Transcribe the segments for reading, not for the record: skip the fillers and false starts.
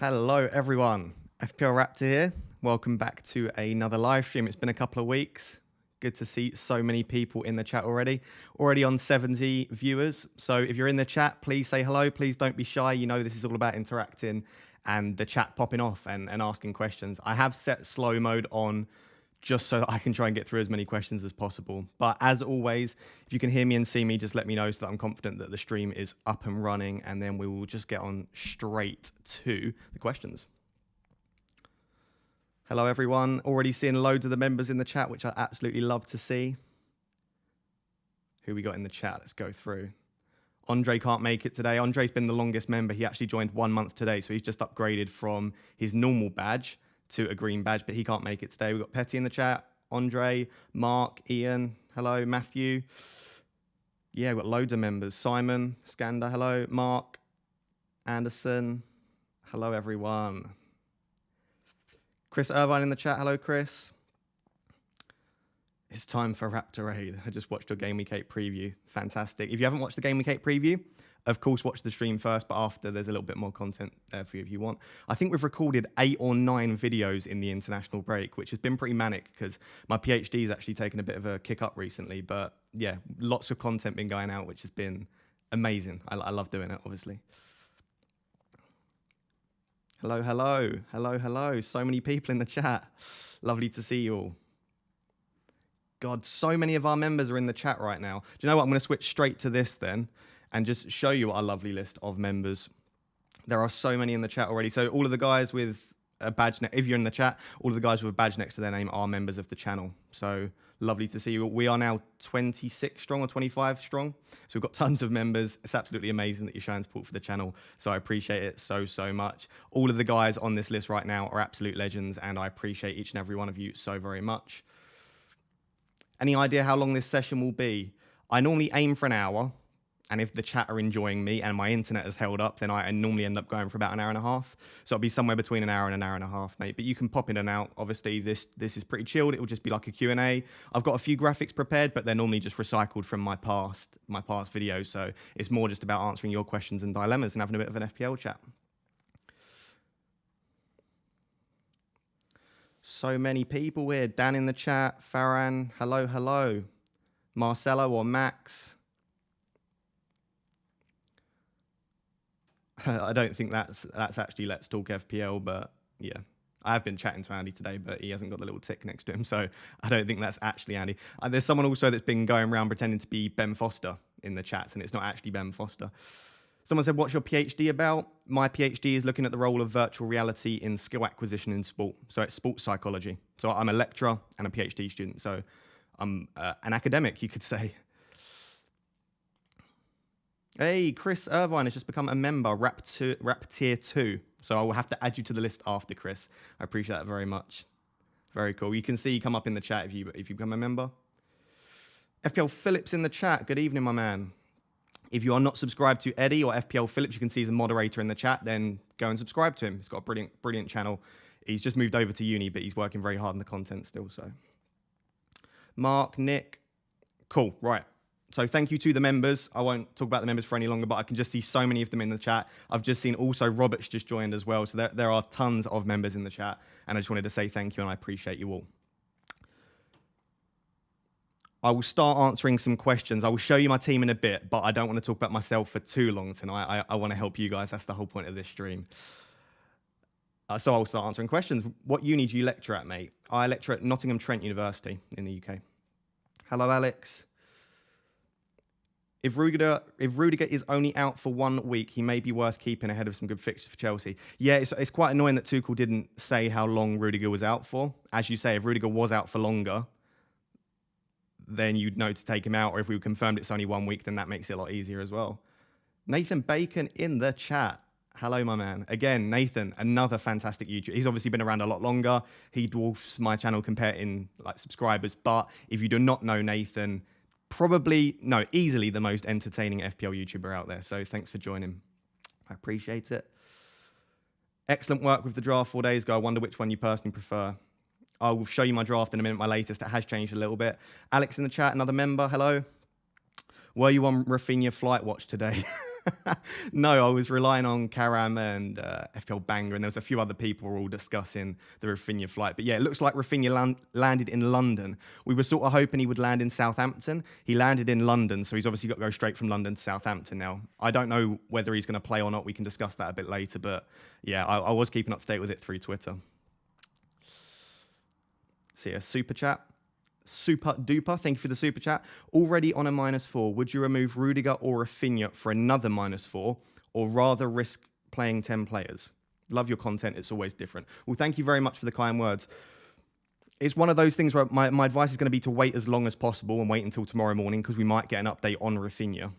Hello everyone, FPL Raptor here. Welcome back to another live stream. It's been a couple of weeks. Good to see so many people in the chat already. Already on 70 viewers. So if you're in the chat, please say hello. Please don't be shy. You know this is all about interacting and the chat popping off and asking questions. I have set slow mode on just so that I can try and get through as many questions as possible. But as always, if you can hear me and see me, just let me know so that I'm confident that the stream is up and running, and then we will just get on straight to the questions. Hello, everyone. Already seeing loads of the members in the chat, which I absolutely love to see. Who we got in the chat? Let's go through. Andre can't make it today. Andre's been the longest member. He actually joined 1 month today, so he's just upgraded from his normal badge to a green badge, but he can't make it today. We've got Petty in the chat, Andre, Mark, Ian, hello, Matthew. Yeah, we've got loads of members. Simon, Skander, hello, Mark, Anderson, hello, everyone. Chris Irvine in the chat, hello, Chris. It's time for Raptor Raid. I just watched your Gameweek 8 preview. Fantastic. If you haven't watched the Gameweek 8 preview, of course, watch the stream first, but after, there's a little bit more content there for you if you want. I think we've recorded 8 or 9 videos in the international break, which has been pretty manic because my PhD has actually taken a bit of a kick up recently. But yeah, lots of content been going out, which has been amazing. I love doing it, obviously. Hello, hello, hello, hello. So many people in the chat. Lovely to see you all. God, so many of our members are in the chat right now. Do you know what? I'm going to switch straight to this then and just show you our lovely list of members. There are so many in the chat already. So all of the guys with a badge, if you're in the chat, all of the guys with a badge next to their name are members of the channel. So lovely to see you. We are now 26 strong or 25 strong. So we've got tons of members. It's absolutely amazing that you're showing support for the channel. So I appreciate it so, so much. All of the guys on this list right now are absolute legends, and I appreciate each and every one of you so very much. Any idea how long this session will be? I normally aim for an hour. And if the chat are enjoying me and my internet has held up, then I normally end up going for about an hour and a half. So it'll be somewhere between an hour and a half, mate. But you can pop in and out. Obviously, this is pretty chilled. It will just be like a Q&A. I've got a few graphics prepared, but they're normally just recycled from my past videos. So it's more just about answering your questions and dilemmas and having a bit of an FPL chat. So many people here. Dan in the chat. Farhan, hello, hello. Marcelo or Max. I don't think that's actually Let's Talk FPL, but yeah. I have been chatting to Andy today, but he hasn't got the little tick next to him, so I don't think that's actually Andy. There's someone also that's been going around pretending to be Ben Foster in the chats, and it's not actually Ben Foster. Someone said, what's your PhD about? My PhD is looking at the role of virtual reality in skill acquisition in sport. So it's sports psychology. So I'm a lecturer and a PhD student, so I'm an academic, you could say. Hey, Chris Irvine has just become a member, Rap Tier 2. So I will have to add you to the list after, Chris. I appreciate that very much. Very cool. You can see you come up in the chat if you become a member. FPL Phillips in the chat. Good evening, my man. If you are not subscribed to Eddie or FPL Phillips, you can see he's a moderator in the chat, then go and subscribe to him. He's got a brilliant, brilliant channel. He's just moved over to uni, but he's working very hard on the content still. So, Mark, Nick. Cool, right. So thank you to the members. I won't talk about the members for any longer, but I can just see so many of them in the chat. I've just seen also Robert's just joined as well. So there are tons of members in the chat. And I just wanted to say thank you, and I appreciate you all. I will start answering some questions. I will show you my team in a bit, but I don't want to talk about myself for too long tonight. I want to help you guys. That's the whole point of this stream. So I'll start answering questions. What uni do you lecture at, mate? I lecture at Nottingham Trent University in the UK. Hello, Alex. If Rudiger is only out for 1 week, he may be worth keeping ahead of some good fixtures for Chelsea. Yeah, it's quite annoying that Tuchel didn't say how long Rudiger was out for. As you say, if Rudiger was out for longer, then you'd know to take him out. Or if we confirmed it's only 1 week, then that makes it a lot easier as well. Nathan Bacon in the chat. Hello, my man. Again, Nathan, another fantastic YouTuber. He's obviously been around a lot longer. He dwarfs my channel compared in like subscribers. But if you do not know Nathan, easily the most entertaining FPL YouTuber out there. So thanks for joining. I appreciate it. Excellent work with the draft 4 days ago. I wonder which one you personally prefer. I will show you my draft in a minute, my latest. It has changed a little bit. Alex in the chat, another member. Hello. Were you on Rafinha Flight Watch today? No, I was relying on Karam and FPL Banger, and there was a few other people who were all discussing the Rafinha flight. But yeah, it looks like Rafinha landed in London. We were sort of hoping he would land in Southampton. He landed in London, so he's obviously got to go straight from London to Southampton now. I don't know whether he's going to play or not. We can discuss that a bit later. But yeah, I was keeping up to date with it through Twitter. See a super chat. Super duper, thank you for the super chat. Already on a -4, would you remove Rudiger or Rafinha for another -4, or rather risk playing 10 players? Love your content, it's always different. Well, thank you very much for the kind words. It's one of those things where my advice is going to be to wait as long as possible and wait until tomorrow morning, because we might get an update on Rafinha.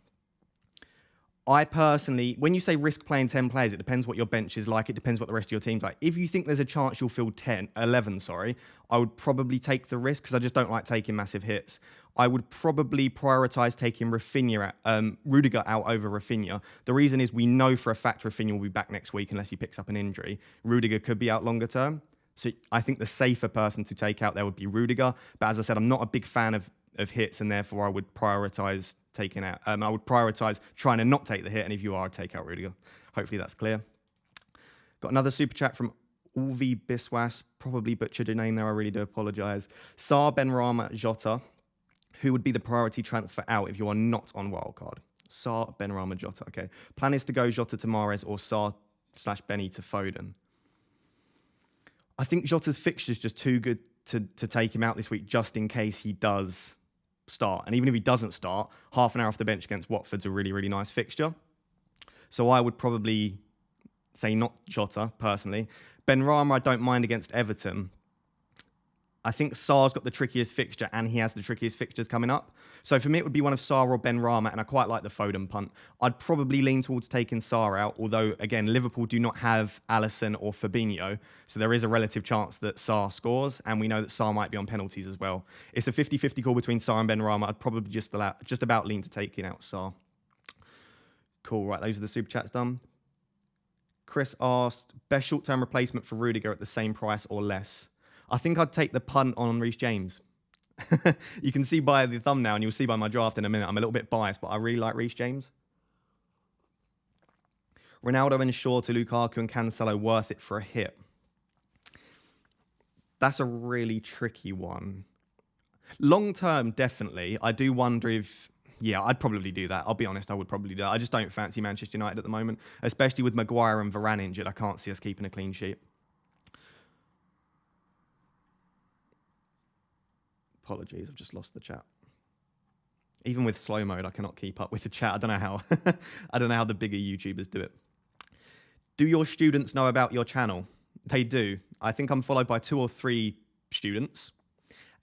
I personally, when you say risk playing 10 players, it depends what your bench is like. It depends what the rest of your team's like. If you think there's a chance you'll field 11, I would probably take the risk because I just don't like taking massive hits. I would probably prioritize taking Rudiger out over Rafinha. The reason is we know for a fact Rafinha will be back next week unless he picks up an injury. Rudiger could be out longer term. So I think the safer person to take out there would be Rudiger. But as I said, I'm not a big fan of hits, and therefore I would prioritize taking out. I would prioritize trying to not take the hit, and if you are, I'd take out Rudiger. Hopefully that's clear. Got another super chat from Ulvi Biswas. Probably butchered your name there. I really do apologize. Sar, Benrahma, Jota. Who would be the priority transfer out if you are not on Wildcard? Sar, Benrahma, Jota. Okay. Plan is to go Jota to Mahrez or Sar/Benny to Foden. I think Jota's fixture is just too good to take him out this week just in case he does start. And even if he doesn't start, half an hour off the bench against Watford's a really, really nice fixture. So I would probably say not Jota, personally. Benrahma, I don't mind against Everton. I think Sar's got the trickiest fixture, and he has the trickiest fixtures coming up. So for me, it would be one of Sar or Benrahma, and I quite like the Foden punt. I'd probably lean towards taking Sar out, although, again, Liverpool do not have Alisson or Fabinho, so there is a relative chance that Sar scores, and we know that Sar might be on penalties as well. It's a 50-50 call between Sar and Benrahma. I'd probably just about lean to taking out Sar. Cool, right, those are the super chats done. Chris asked, best short-term replacement for Rudiger at the same price or less? I think I'd take the punt on Reece James. You can see by the thumbnail, and you'll see by my draft in a minute, I'm a little bit biased, but I really like Reece James. Ronaldo and Shaw to Lukaku and Cancelo, worth it for a hit? That's a really tricky one. Long term, definitely. I do wonder if... Yeah, I'd probably do that. I'll be honest, I would probably do that. I just don't fancy Manchester United at the moment, especially with Maguire and Varane injured. I can't see us keeping a clean sheet. Apologies, I've just lost the chat. Even with slow mode, I cannot keep up with the chat. I don't know how. I don't know how the bigger YouTubers do it. Do your students know about your channel? They do. I think I'm followed by 2 or 3 students,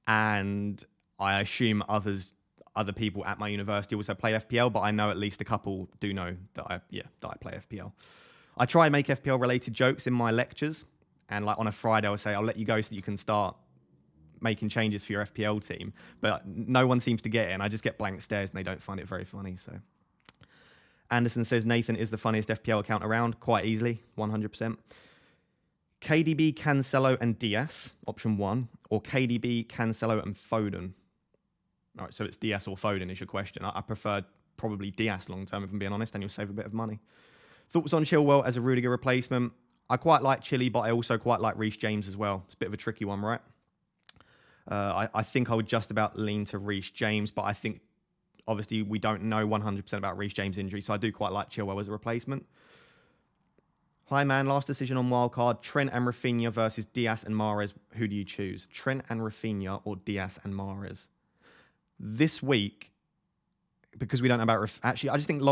and I assume other people at my university also play FPL, but I know at least a couple do know that I play FPL. I try and make FPL related jokes in my lectures, and like on a Friday I'll say I'll let you go so that you can start making changes for your FPL team, but no one seems to get it, and I just get blank stares and they don't find it very funny. So Anderson says Nathan is the funniest FPL account around, quite easily, 100%. KDB, Cancelo and Diaz, option 1, or KDB, Cancelo and Foden. All right, so it's Diaz or Foden is your question. I prefer probably Diaz long term, if I'm being honest, and you'll save a bit of money. Thoughts on Chilwell as a Rudiger replacement? I quite like Chile, but I also quite like Reece James as well. It's a bit of a tricky one, right? I think I would just about lean to Reece James, but I think obviously we don't know 100% about Reece James' injury, so I do quite like Chilwell as a replacement. Hi man, last decision on Wildcard, Trent and Rafinha versus Diaz and Mahrez. Who do you choose? Trent and Rafinha or Diaz and Mahrez? This week, because we don't know about... Actually, I just think...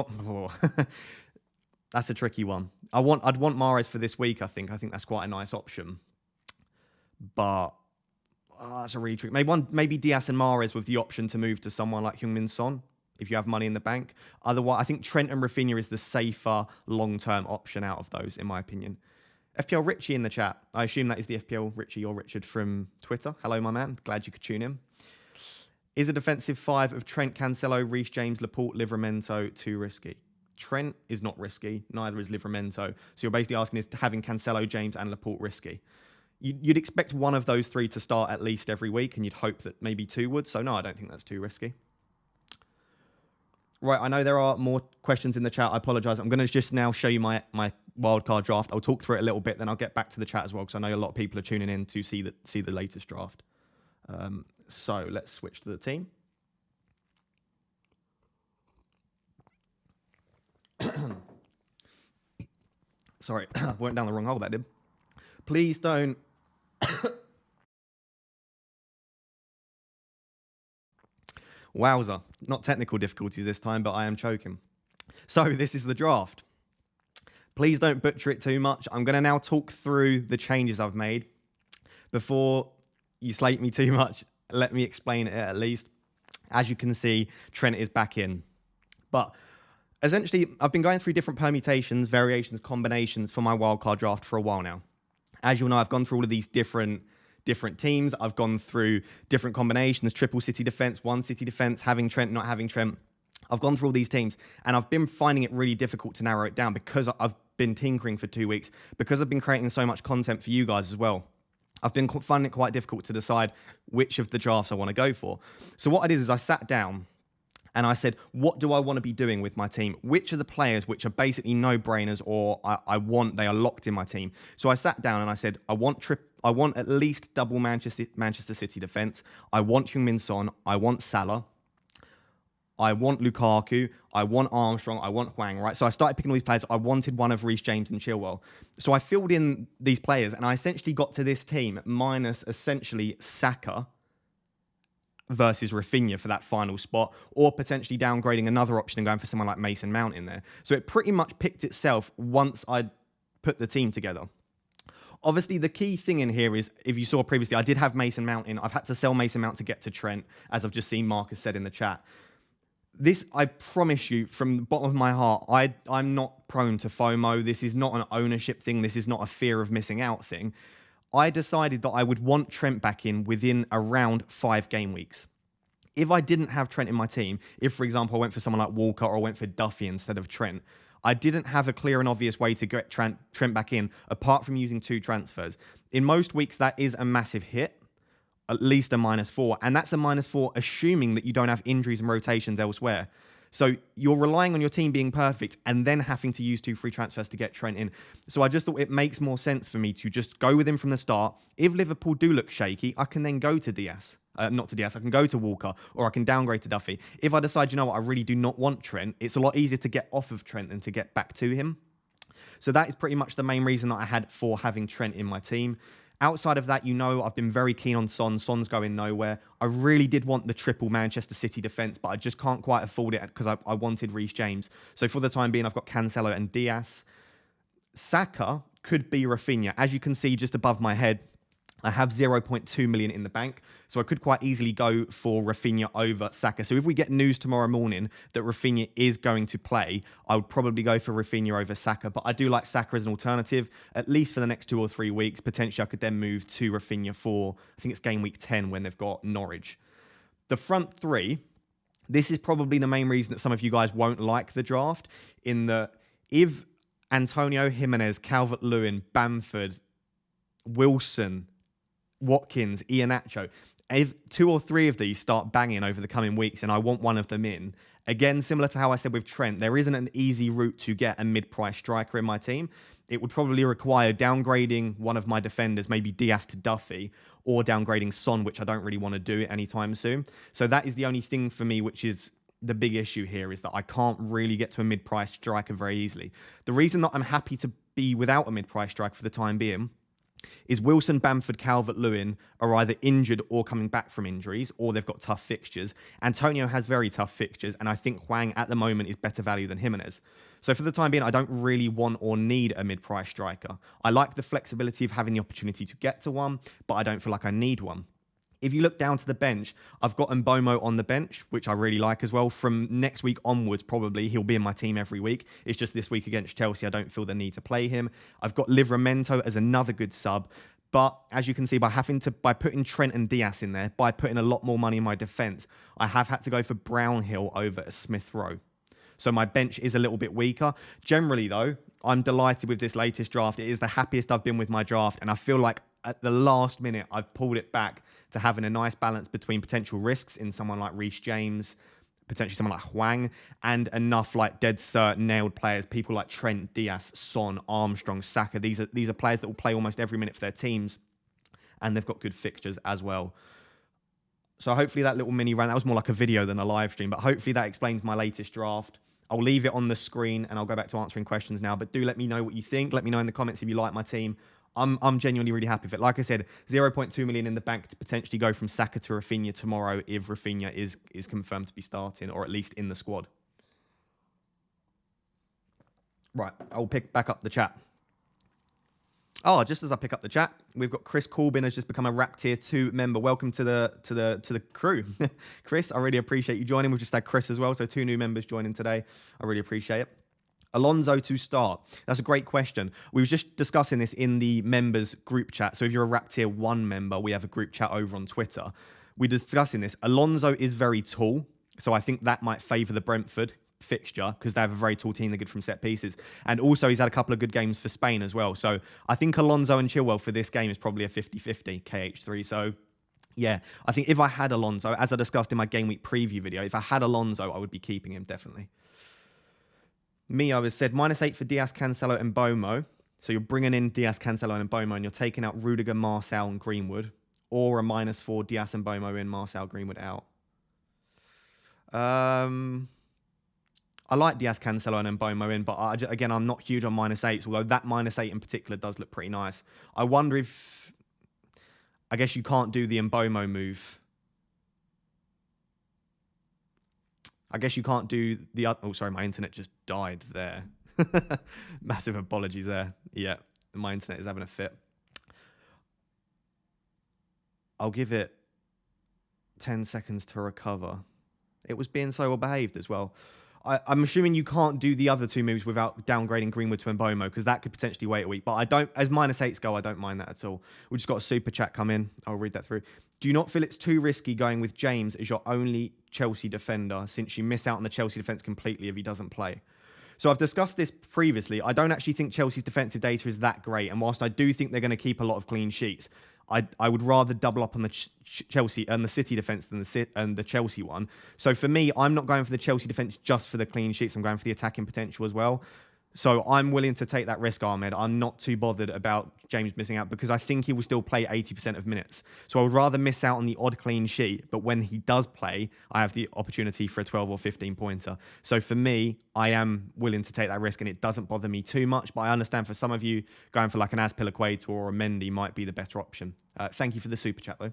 That's a tricky one. I'd want Mahrez for this week, I think. I think that's quite a nice option. But... that's a really tricky... Maybe Diaz and Mahrez with the option to move to someone like Heung-min Son, if you have money in the bank. Otherwise, I think Trent and Rafinha is the safer long-term option out of those, in my opinion. FPL Richie in the chat. I assume that is the FPL Richie or Richard from Twitter. Hello, my man. Glad you could tune in. Is a defensive 5 of Trent, Cancelo, Reece James, Laporte, Livramento too risky? Trent is not risky. Neither is Livramento. So you're basically asking, is having Cancelo, James, and Laporte risky? You'd expect one of those 3 to start at least every week, and you'd hope that maybe 2 would. So no, I don't think that's too risky. Right, I know there are more questions in the chat. I apologize. I'm going to just now show you my wildcard draft. I'll talk through it a little bit, then I'll get back to the chat as well, because I know a lot of people are tuning in to see the latest draft. So let's switch to the team. Sorry, went down the wrong hole, that did. Please don't... Wowza. Not technical difficulties this time, but I am choking. So this is the draft. Please don't butcher it too much. I'm going to now talk through the changes I've made. Before you slate me too much, let me explain it at least. As you can see, Trent is back in. But essentially, I've been going through different permutations, variations, combinations for my wildcard draft for a while now. As you'll know, I've gone through all of these different teams. I've gone through different combinations, triple city defense, one city defense, having Trent, not having Trent. I've gone through all these teams, and I've been finding it really difficult to narrow it down because I've been tinkering for 2 weeks, because I've been creating so much content for you guys as well. I've been finding it quite difficult to decide which of the drafts I want to go for. So what I did is I sat down and I said, what do I want to be doing with my team? Which are the players which are basically no-brainers or they are locked in my team? So I sat down and I said, I want at least double Manchester City defense. I want Heung-min Son. I want Salah. I want Lukaku, I want Armstrong, I want Hwang, right? So I started picking all these players. I wanted one of Reece James and Chilwell. So I filled in these players, and I essentially got to this team minus essentially Saka versus Rafinha for that final spot, or potentially downgrading another option and going for someone like Mason Mount in there. So it pretty much picked itself once I'd put the team together. Obviously, the key thing in here is, if you saw previously, I did have Mason Mount in. I've had to sell Mason Mount to get to Trent, as I've just seen Marcus said in the chat. This, I promise you, from the bottom of my heart, I'm not prone to FOMO. This is not an ownership thing. This is not a fear of missing out thing. I decided that I would want Trent back in within around 5 game weeks. If I didn't have Trent in my team, if, for example, I went for someone like Walker or I went for Duffy instead of Trent, I didn't have a clear and obvious way to get Trent back in, apart from using 2 transfers. In most weeks, that is a massive hit. At least a -4, and that's a -4 assuming that you don't have injuries and rotations elsewhere. So you're relying on your team being perfect and then having to use 2 free transfers to get Trent in. So I just thought it makes more sense for me to just go with him from the start. If Liverpool do look shaky, I can then go to Diaz. Not to Diaz, I can go to Walker, or I can downgrade to Duffy. If I decide, you know what, I really do not want Trent, it's a lot easier to get off of Trent than to get back to him. So that is pretty much the main reason that I had for having Trent in my team. Outside of that, you know, I've been very keen on Son. Son's going nowhere. I really did want the triple Manchester City defence, but I just can't quite afford it because I wanted Reece James. So for the time being, I've got Cancelo and Diaz. Saka could be Rafinha. As you can see just above my head, I have 0.2 million in the bank, so I could quite easily go for Rafinha over Saka. So if we get news tomorrow morning that Rafinha is going to play, I would probably go for Rafinha over Saka. But I do like Saka as an alternative, at least for the next 2 or 3 weeks. Potentially, I could then move to Rafinha for, I think it's game week 10 when they've got Norwich. The front 3, this is probably the main reason that some of you guys won't like the draft, in that if Antonio, Jimenez, Calvert-Lewin, Bamford, Wilson, Watkins, Iheanacho, if 2 or 3 of these start banging over the coming weeks and I want one of them in, again, similar to how I said with Trent, there isn't an easy route to get a mid-price striker in my team. It would probably require downgrading one of my defenders, maybe Diaz to Duffy, or downgrading Son, which I don't really want to do anytime soon. So that is the only thing for me, which is the big issue here, is that I can't really get to a mid-price striker very easily. The reason that I'm happy to be without a mid-price striker for the time being is Wilson, Bamford, Calvert-Lewin are either injured or coming back from injuries, or they've got tough fixtures. Antonio has very tough fixtures, and I think Hwang at the moment is better value than Jimenez. So for the time being, I don't really want or need a mid-price striker. I like the flexibility of having the opportunity to get to one, but I don't feel like I need one. If you look down to the bench, I've got Mbomo on the bench, which I really like as well. From next week onwards, probably, he'll be in my team every week. It's just this week against Chelsea, I don't feel the need to play him. I've got Livramento as another good sub. But as you can see, by putting Trent and Diaz in there, by putting a lot more money in my defence, I have had to go for Brownhill over Smith Rowe. So my bench is a little bit weaker. Generally, though, I'm delighted with this latest draft. It is the happiest I've been with my draft, and I feel like at the last minute, I've pulled it back to having a nice balance between potential risks in someone like Reece James, potentially someone like Hwang, and enough like dead cert nailed players, people like Trent, Diaz, Son, Armstrong, Saka. These are players that will play almost every minute for their teams, and they've got good fixtures as well. So hopefully that little mini rant, that was more like a video than a live stream, but hopefully that explains my latest draft. I'll leave it on the screen and I'll go back to answering questions now, but do let me know what you think. Let me know in the comments if you like my team. I'm genuinely really happy with it. Like I said, 0.2 million in the bank to potentially go from Saka to Rafinha tomorrow if Rafinha is confirmed to be starting, or at least in the squad. Right, I'll pick back up the chat. Oh, just as I pick up the chat, we've got Chris Corbin has just become a Rap Tier 2 member. Welcome to the crew. Chris, I really appreciate you joining. We've just had Chris as well, so 2 new members joining today. I really appreciate it. Alonso to start. That's a great question. We were just discussing this in the members group chat. So if you're a Rap Tier 1 member, we have a group chat over on Twitter. We're discussing this. Alonso is very tall, so I think that might favour the Brentford fixture because they have a very tall team. They're good from set pieces. And also he's had a couple of good games for Spain as well. So I think Alonso and Chilwell for this game is probably a 50-50 KH3. So yeah, I think if I had Alonso, as I discussed in my game week preview video, if I had Alonso, I would be keeping him definitely. Mio has said -8 for Diaz, Cancelo and Bomo. So you're bringing in Diaz, Cancelo and Bomo and you're taking out Rudiger, Marcel and Greenwood. Or a -4 Diaz and Bomo in, Marcel, Greenwood out. I like Diaz, Cancelo and Bomo in, but again, I'm not huge on -8s, although that -8 in particular does look pretty nice. I wonder if... I guess you can't do the Mbomo move. I guess you can't do the... Oh, sorry, my internet just died there. Massive apologies there. Yeah, my internet is having a fit. I'll give it 10 seconds to recover. It was being so well behaved as well. I'm assuming you can't do the other 2 moves without downgrading Greenwood to Mbomo, because that could potentially wait a week. But I don't, as -8s go, I don't mind that at all. We just got a super chat come in. I'll read that through. Do you not feel it's too risky going with James as your only Chelsea defender, since you miss out on the Chelsea defence completely if he doesn't play? So I've discussed this previously. I don't actually think Chelsea's defensive data is that great. And whilst I do think they're going to keep a lot of clean sheets, I would rather double up on the Chelsea and the City defence than the Chelsea one. So for me, I'm not going for the Chelsea defence just for the clean sheets. I'm going for the attacking potential as well. So I'm willing to take that risk, Ahmed. I'm not too bothered about James missing out because I think he will still play 80% of minutes. So I would rather miss out on the odd clean sheet, but when he does play, I have the opportunity for a 12 or 15 pointer. So for me, I am willing to take that risk and it doesn't bother me too much. But I understand for some of you, going for like an Azpilicueta or a Mendy might be the better option. Thank you for the super chat though.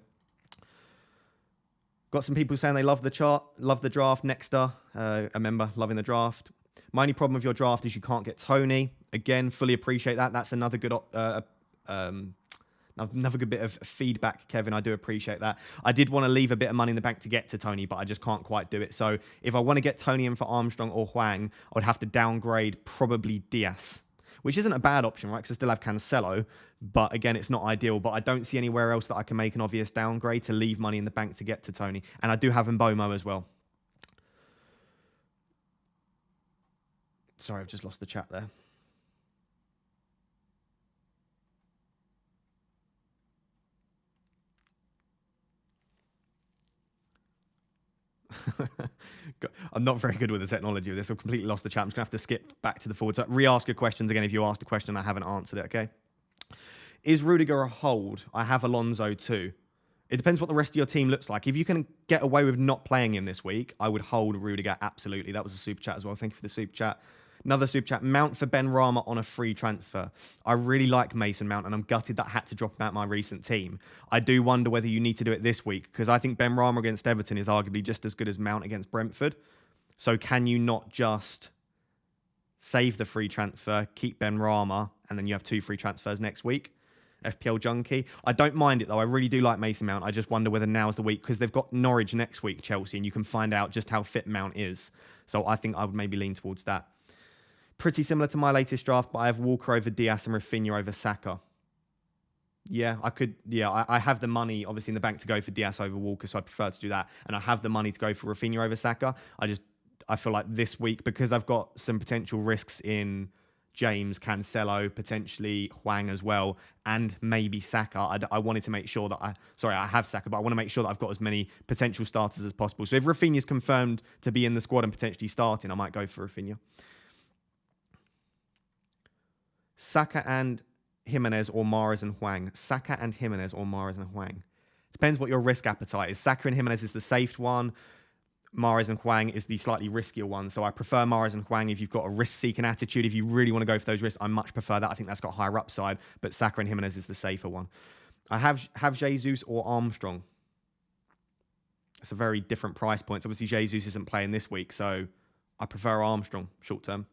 Got some people saying they love the chart, love the draft. Nexter, a member, loving the draft. My only problem with your draft is you can't get Tony. Again, fully appreciate that. That's another good another good bit of feedback, Kevin. I do appreciate that. I did want to leave a bit of money in the bank to get to Tony, but I just can't quite do it. So if I want to get Tony in for Armstrong or Hwang, I would have to downgrade probably Diaz, which isn't a bad option, right? Because I still have Cancelo. But again, it's not ideal. But I don't see anywhere else that I can make an obvious downgrade to leave money in the bank to get to Tony. And I do have Mbomo as well. Sorry, I've just lost the chat there. I'm not very good with the technology of this. I've completely lost the chat. I'm just going to have to skip back to the forward. So re-ask your questions again if you asked a question and I haven't answered it, okay? Is Rudiger a hold? I have Alonso too. It depends what the rest of your team looks like. If you can get away with not playing him this week, I would hold Rudiger, absolutely. That was a super chat as well. Thank you for the super chat. Another super chat. Mount for Ben Rama on a free transfer. I really like Mason Mount, and I'm gutted that I had to drop him out my recent team. I do wonder whether you need to do it this week, because I think Ben Rama against Everton is arguably just as good as Mount against Brentford. So can you not just save the free transfer, keep Ben Rama, and then you have 2 free transfers next week? FPL junkie. I don't mind it, though. I really do like Mason Mount. I just wonder whether now's the week, because they've got Norwich next week, Chelsea, and you can find out just how fit Mount is. So I think I would maybe lean towards that. Pretty similar to my latest draft, but I have Walker over Diaz and Rafinha over Saka. Yeah, I could. Yeah, I have the money, obviously, in the bank to go for Diaz over Walker, so I prefer to do that. And I have the money to go for Rafinha over Saka. I feel like this week, because I've got some potential risks in James, Cancelo, potentially Hwang as well, and maybe Saka. I wanted to make sure that I have Saka, but I want to make sure that I've got as many potential starters as possible. So if Rafinha's confirmed to be in the squad and potentially starting, I might go for Rafinha. Saka and Jimenez or Mahrez and Hwang. Saka and Jimenez or Mahrez and Hwang. Depends what your risk appetite is. Saka and Jimenez is the safe one. Mahrez and Hwang is the slightly riskier one. So I prefer Mahrez and Hwang if you've got a risk-seeking attitude. If you really want to go for those risks, I much prefer that. I think that's got higher upside. But Saka and Jimenez is the safer one. I have Jesus or Armstrong. It's a very different price points. Obviously, Jesus isn't playing this week, so I prefer Armstrong short term.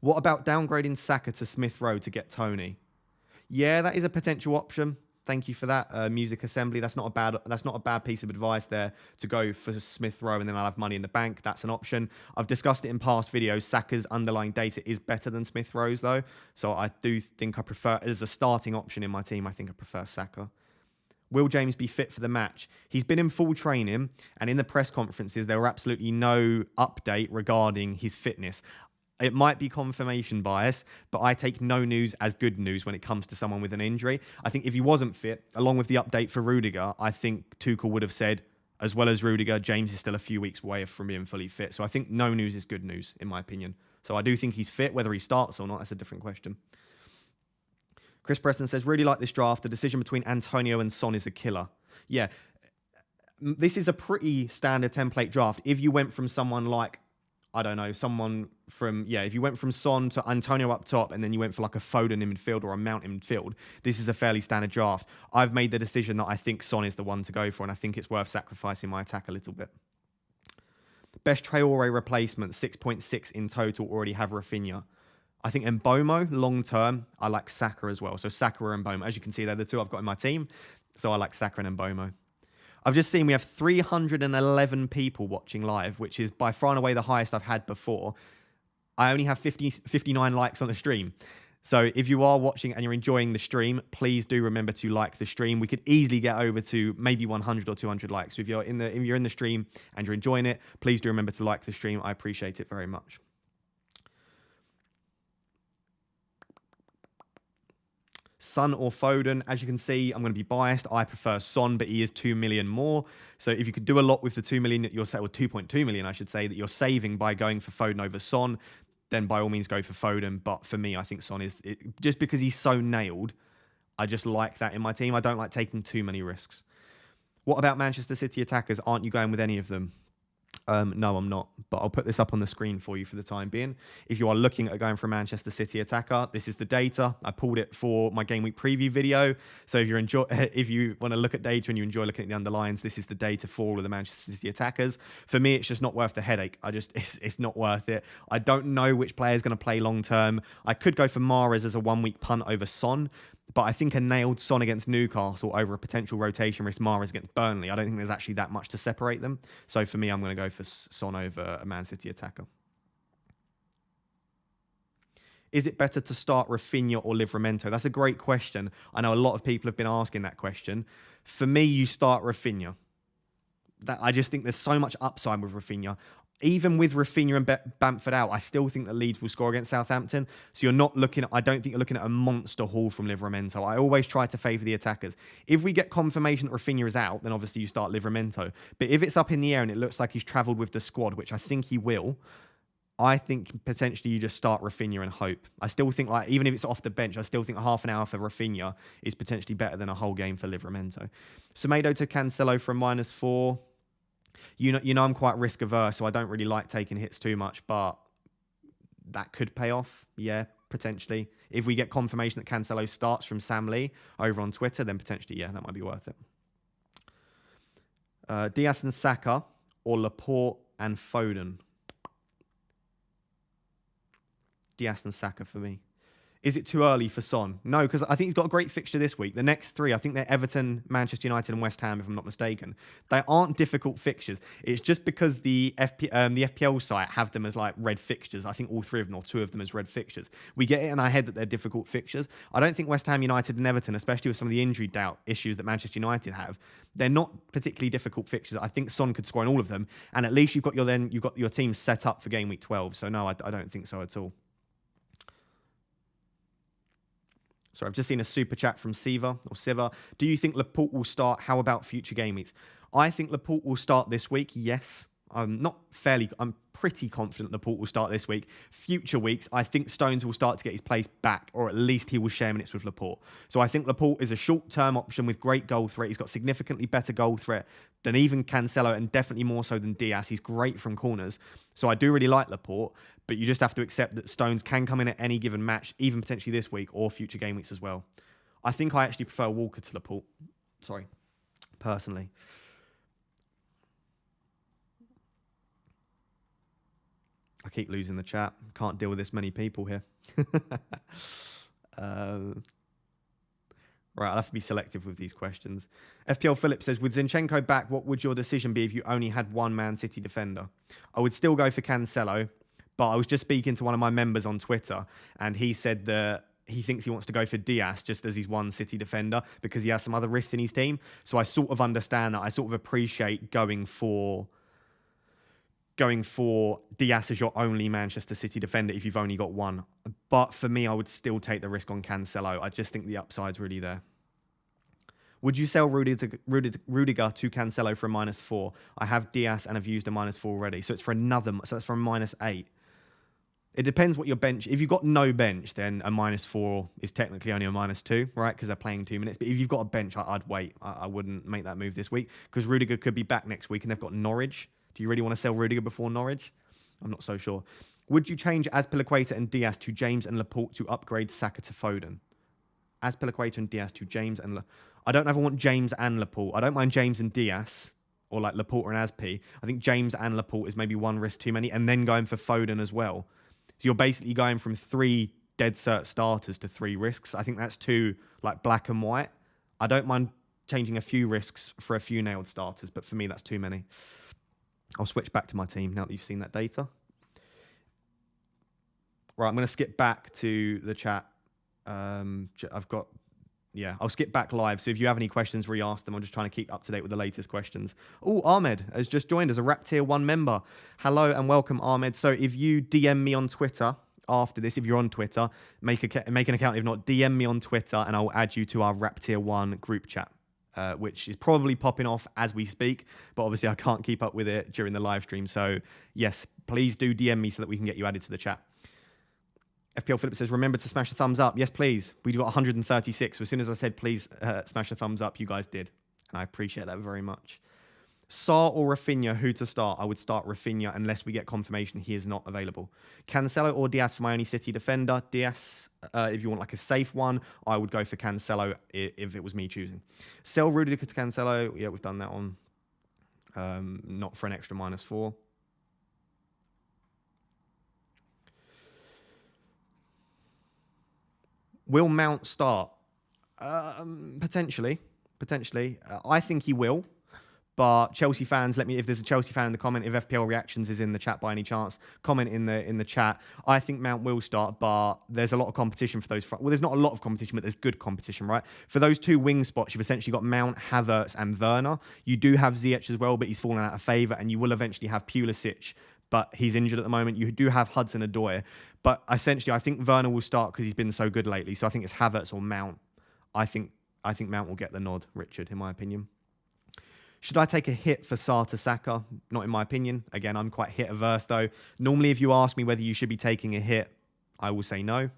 What about downgrading Saka to Smith Rowe to get Tony? Yeah, that is a potential option. Thank you for that, Music Assembly. That's not a bad piece of advice there to go for Smith Rowe and then I'll have money in the bank. That's an option. I've discussed it in past videos. Saka's underlying data is better than Smith Rowe's though, so I do think I prefer as a starting option in my team. I think I prefer Saka. Will James be fit for the match? He's been in full training, and in the press conferences there were absolutely no update regarding his fitness. It might be confirmation bias, but I take no news as good news when it comes to someone with an injury. I think if he wasn't fit, along with the update for Rudiger, I think Tuchel would have said, as well as Rudiger, James is still a few weeks away from being fully fit. So I think no news is good news, in my opinion. So I do think he's fit. Whether he starts or not, that's a different question. Chris Preston says, really like this draft. The decision between Antonio and Son is a killer. Yeah, this is a pretty standard template draft. If you went from someone like, I don't know, if you went from Son to Antonio up top and then you went for like a Foden in midfield or a Mount in midfield, this is a fairly standard draft. I've made the decision that I think Son is the one to go for, and I think it's worth sacrificing my attack a little bit. Best Traore replacement, 6.6 in total, already have Rafinha. I think Mbomo, long term, I like Saka as well. So Saka or Mbomo. As you can see, they're the two I've got in my team. So I like Saka and Mbomo. I've just seen we have 311 people watching live, which is by far and away the highest I've had before. I only have 59 likes on the stream. So if you are watching and you're enjoying the stream, please do remember to like the stream. We could easily get over to maybe 100 or 200 likes. So if you're in the stream and you're enjoying it, please do remember to like the stream. I appreciate it very much. Son or Foden, as you can see, I'm going to be biased. I prefer Son, but he is 2 million more. So if you could do a lot with the 2 million that you're or 2.2 million, I should say, that you're saving by going for Foden over Son, then by all means go for Foden. But for me, I think Son is, just because he's so nailed, I just like that in my team. I don't like taking too many risks. What about Manchester City attackers? Aren't you going with any of them? No, I'm not, but I'll put this up on the screen for you for the time being. If you are looking at going for a Manchester City attacker, this is the data. I pulled it for my game week preview video. So if you want to look at data and you enjoy looking at the underlines, this is the data for all of the Manchester City attackers. For me, it's just not worth the headache. It's not worth it. I don't know which player is going to play long term. I could go for Mahrez as a 1 week punt over Son, but I think a nailed Son against Newcastle over a potential rotation risk Mahrez against Burnley, I don't think there's actually that much to separate them. So for me, I'm going to go for Son over a Man City attacker. Is it better to start Rafinha or Livramento? That's a great question. I know a lot of people have been asking that question. For me, you start Rafinha. I just think there's so much upside with Rafinha. Even with Rafinha and Bamford out, I still think that Leeds will score against Southampton. So I don't think you're looking at a monster haul from Livramento. I always try to favour the attackers. If we get confirmation that Rafinha is out, then obviously you start Livramento. But if it's up in the air and it looks like he's travelled with the squad, which I think he will, I think potentially you just start Rafinha and hope. I still think, even if it's off the bench, I still think half an hour for Rafinha is potentially better than a whole game for Livramento. Semedo to Cancelo for a -4. You know I'm quite risk averse, so I don't really like taking hits too much, but that could pay off. Yeah, potentially. If we get confirmation that Cancelo starts from Sam Lee over on Twitter, then potentially, yeah, that might be worth it. Diaz and Saka or Laporte and Foden? Diaz and Saka for me. Is it too early for Son? No, because I think he's got a great fixture this week. The next three, I think they're Everton, Manchester United and West Ham, if I'm not mistaken. They aren't difficult fixtures. It's just because the FPL site have them as like red fixtures. I think all three of them or two of them as red fixtures. We get it in our head that they're difficult fixtures. I don't think West Ham United and Everton, especially with some of the injury doubt issues that Manchester United have, they're not particularly difficult fixtures. I think Son could score in all of them. And at least you've got your team set up for game week 12. So no, I don't think so at all. Sorry, I've just seen a super chat from Siva. Do you think Laporte will start? How about future game weeks? I think Laporte will start this week. Yes. I'm pretty confident Laporte will start this week. Future weeks, I think Stones will start to get his place back, or at least he will share minutes with Laporte. So I think Laporte is a short-term option with great goal threat. He's got significantly better goal threat than even Cancelo, and definitely more so than Diaz. He's great from corners. So I do really like Laporte, but you just have to accept that Stones can come in at any given match, even potentially this week or future game weeks as well. I think I actually prefer Walker to Laporte. Sorry, personally. I keep losing the chat. Can't deal with this many people here. Right, I'll have to be selective with these questions. FPL Phillips says, with Zinchenko back, what would your decision be if you only had one Man City defender? I would still go for Cancelo, but I was just speaking to one of my members on Twitter, and he said that he thinks he wants to go for Diaz just as he's one City defender because he has some other risks in his team. So I sort of understand that. I sort of appreciate going for Diaz as your only Manchester City defender if you've only got one. But for me, I would still take the risk on Cancelo. I just think the upside's really there. Would you sell Rudiger to Cancelo for a -4? I have Diaz and I've used a -4 already. So it's for another, so that's for a -8. It depends what your bench. If you've got no bench, then a -4 is technically only a -2, right? Because they're playing 2 minutes. But if you've got a bench, I'd wait. I wouldn't make that move this week because Rudiger could be back next week and they've got Norwich. Do you really want to sell Rudiger before Norwich? I'm not so sure. Would you change Azpilicueta and Diaz to James and Laporte to upgrade Saka to Foden? Azpilicueta and Diaz to James and I don't ever want James and Laporte. I don't mind James and Diaz or like Laporte and Azpi. I think James and Laporte is maybe one risk too many, and then going for Foden as well. So you're basically going from 3 dead cert starters to 3 risks. I think that's too like black and white. I don't mind changing a few risks for a few nailed starters, but for me, that's too many. I'll switch back to my team now that you've seen that data. Right, I'm going to skip back to the chat. I'll skip back live. So if you have any questions, re-ask them. I'm just trying to keep up to date with the latest questions. Oh, Ahmed has just joined as a Rap Tier 1 member. Hello and welcome, Ahmed. So if you DM me on Twitter after this, if you're on Twitter, make an account. If not, DM me on Twitter and I'll add you to our Rap Tier 1 group chat. Which is probably popping off as we speak, but obviously I can't keep up with it during the live stream. So yes, please do DM me so that we can get you added to the chat. FPL Phillips says, remember to smash a thumbs up. Yes, please. We got 136. So as soon as I said, please smash a thumbs up, you guys did. And I appreciate that very much. Sarr or Rafinha, who to start? I would start Rafinha unless we get confirmation he is not available. Cancelo or Diaz for my only City defender? Diaz, if you want like a safe one, I would go for Cancelo if it was me choosing. Sell Rudiger to Cancelo. Yeah, we've done that one. Not for an extra -4. Will Mount start? Potentially. I think he will. But Chelsea fans, if there's a Chelsea fan in the comment, if FPL Reactions is in the chat by any chance, comment in the chat. I think Mount will start, but there's a lot of competition for those. Well, there's not a lot of competition, but there's good competition, right? For those 2 wing spots, you've essentially got Mount, Havertz, and Werner. You do have Ziyech as well, but he's fallen out of favour, and you will eventually have Pulisic, but he's injured at the moment. You do have Hudson-Odoi, but essentially, I think Werner will start because he's been so good lately. So I think it's Havertz or Mount. I think Mount will get the nod, Richard, in my opinion. Should I take a hit for Sarr to Saka? Not in my opinion. Again, I'm quite hit averse though. Normally, if you ask me whether you should be taking a hit, I will say no.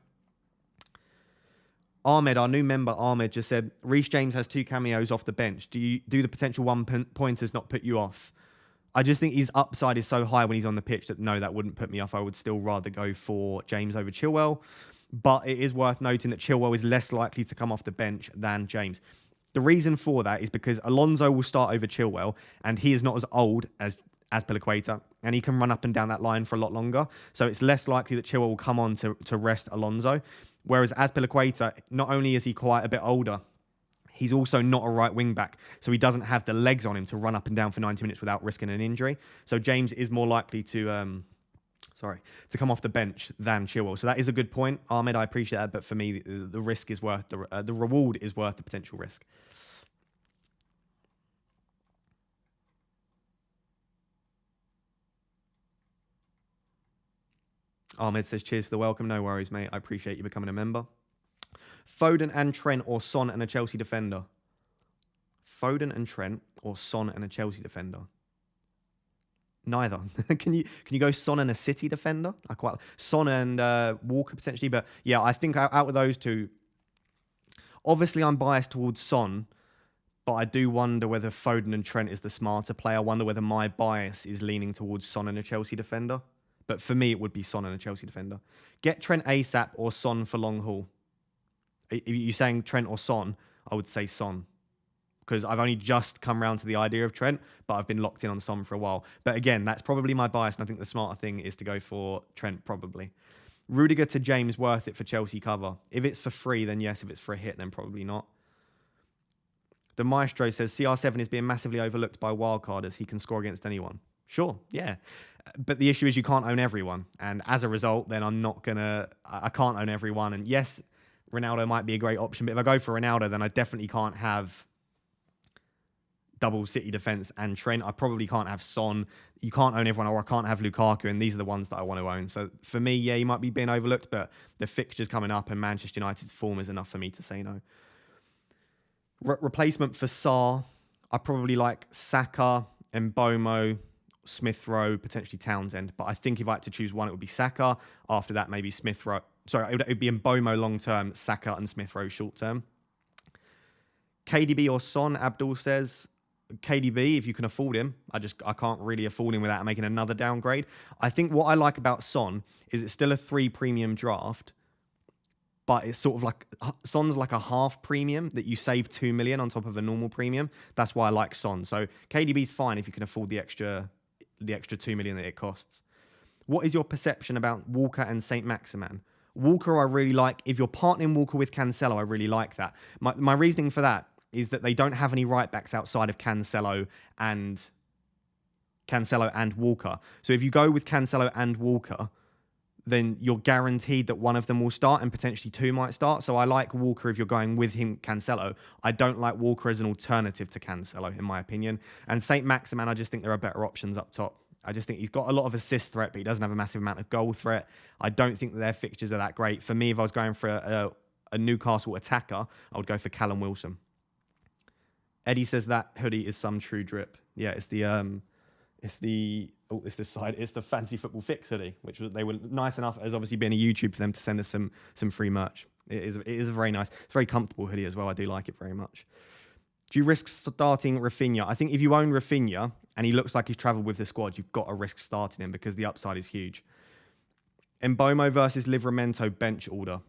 Ahmed, our new member, Ahmed just said, Reece James has 2 cameos off the bench. Do the potential 1-pointers not put you off? I just think his upside is so high when he's on the pitch that no, that wouldn't put me off. I would still rather go for James over Chilwell. But it is worth noting that Chilwell is less likely to come off the bench than James. The reason for that is because Alonso will start over Chilwell, and he is not as old as Azpilicueta, and he can run up and down that line for a lot longer. So it's less likely that Chilwell will come on to rest Alonso. Whereas Azpilicueta, not only is he quite a bit older, he's also not a right wing back. So he doesn't have the legs on him to run up and down for 90 minutes without risking an injury. So James is more likely to come off the bench than Chilwell. So that is a good point, Ahmed. I appreciate that, but for me, the risk is worth the reward is worth the potential risk. Ahmed says, cheers for the welcome. No worries, mate. I appreciate you becoming a member. Foden and Trent or Son and a Chelsea defender? Foden and Trent or Son and a Chelsea defender? Neither. Can you go Son and a City defender? I quite Son and Walker potentially, but yeah, I think out of those two, obviously I'm biased towards Son, but I do wonder whether Foden and Trent is the smarter play. I wonder whether my bias is leaning towards Son and a Chelsea defender. But for me, it would be Son and a Chelsea defender. Get Trent ASAP or Son for long haul. If you're saying Trent or Son, I would say Son. Because I've only just come around to the idea of Trent, but I've been locked in on Son for a while. But again, that's probably my bias, and I think the smarter thing is to go for Trent, probably. Rudiger to James, worth it for Chelsea cover. If it's for free, then yes. If it's for a hit, then probably not. The Maestro says, CR7 is being massively overlooked by Wildcard as he can score against anyone. Sure, yeah. But the issue is you can't own everyone. And as a result, then I can't own everyone. And yes, Ronaldo might be a great option, but if I go for Ronaldo, then I definitely can't have double City defense and Trent. I probably can't have Son. You can't own everyone, or I can't have Lukaku, and these are the ones that I want to own. So for me, yeah, he might be being overlooked, but the fixtures coming up and Manchester United's form is enough for me to say no. Replacement for Sarr, I probably like Saka, Mbomo, Smith Rowe, potentially Townsend. But I think if I had to choose one, it would be Saka. After that, maybe Smith Rowe. Sorry, it would be Mbomo long term, Saka and Smith Rowe short term. KDB or Son, Abdul says. KDB, if you can afford him. I can't really afford him without making another downgrade. I think what I like about Son is it's still a 3 premium draft, but it's sort of like Son's like a half premium that you save 2 million on top of a normal premium. That's why I like Son. So KDB's fine if you can afford the extra 2 million that it costs. What is your perception about Walker and Saint Maximin? Walker, I really like. If you're partnering Walker with Cancelo, I really like that. My reasoning for that is that they don't have any right backs outside of Cancelo and Walker. So if you go with Cancelo and Walker, then you're guaranteed that one of them will start and potentially 2 might start. So I like Walker if you're going with him, Cancelo. I don't like Walker as an alternative to Cancelo, in my opinion. And Saint Maximin, I just think there are better options up top. I just think he's got a lot of assist threat, but he doesn't have a massive amount of goal threat. I don't think that their fixtures are that great. For me, if I was going for a Newcastle attacker, I would go for Callum Wilson. Eddie says that hoodie is some true drip. Yeah, it's the Fancy Football Fix hoodie, which they were nice enough as obviously being a YouTube for them to send us some free merch. It is a very nice, it's a very comfortable hoodie as well. I do like it very much. Do you risk starting Rafinha? I think if you own Rafinha and he looks like he's travelled with the squad, you've got to risk starting him because the upside is huge. Mbomo versus Livramento bench order.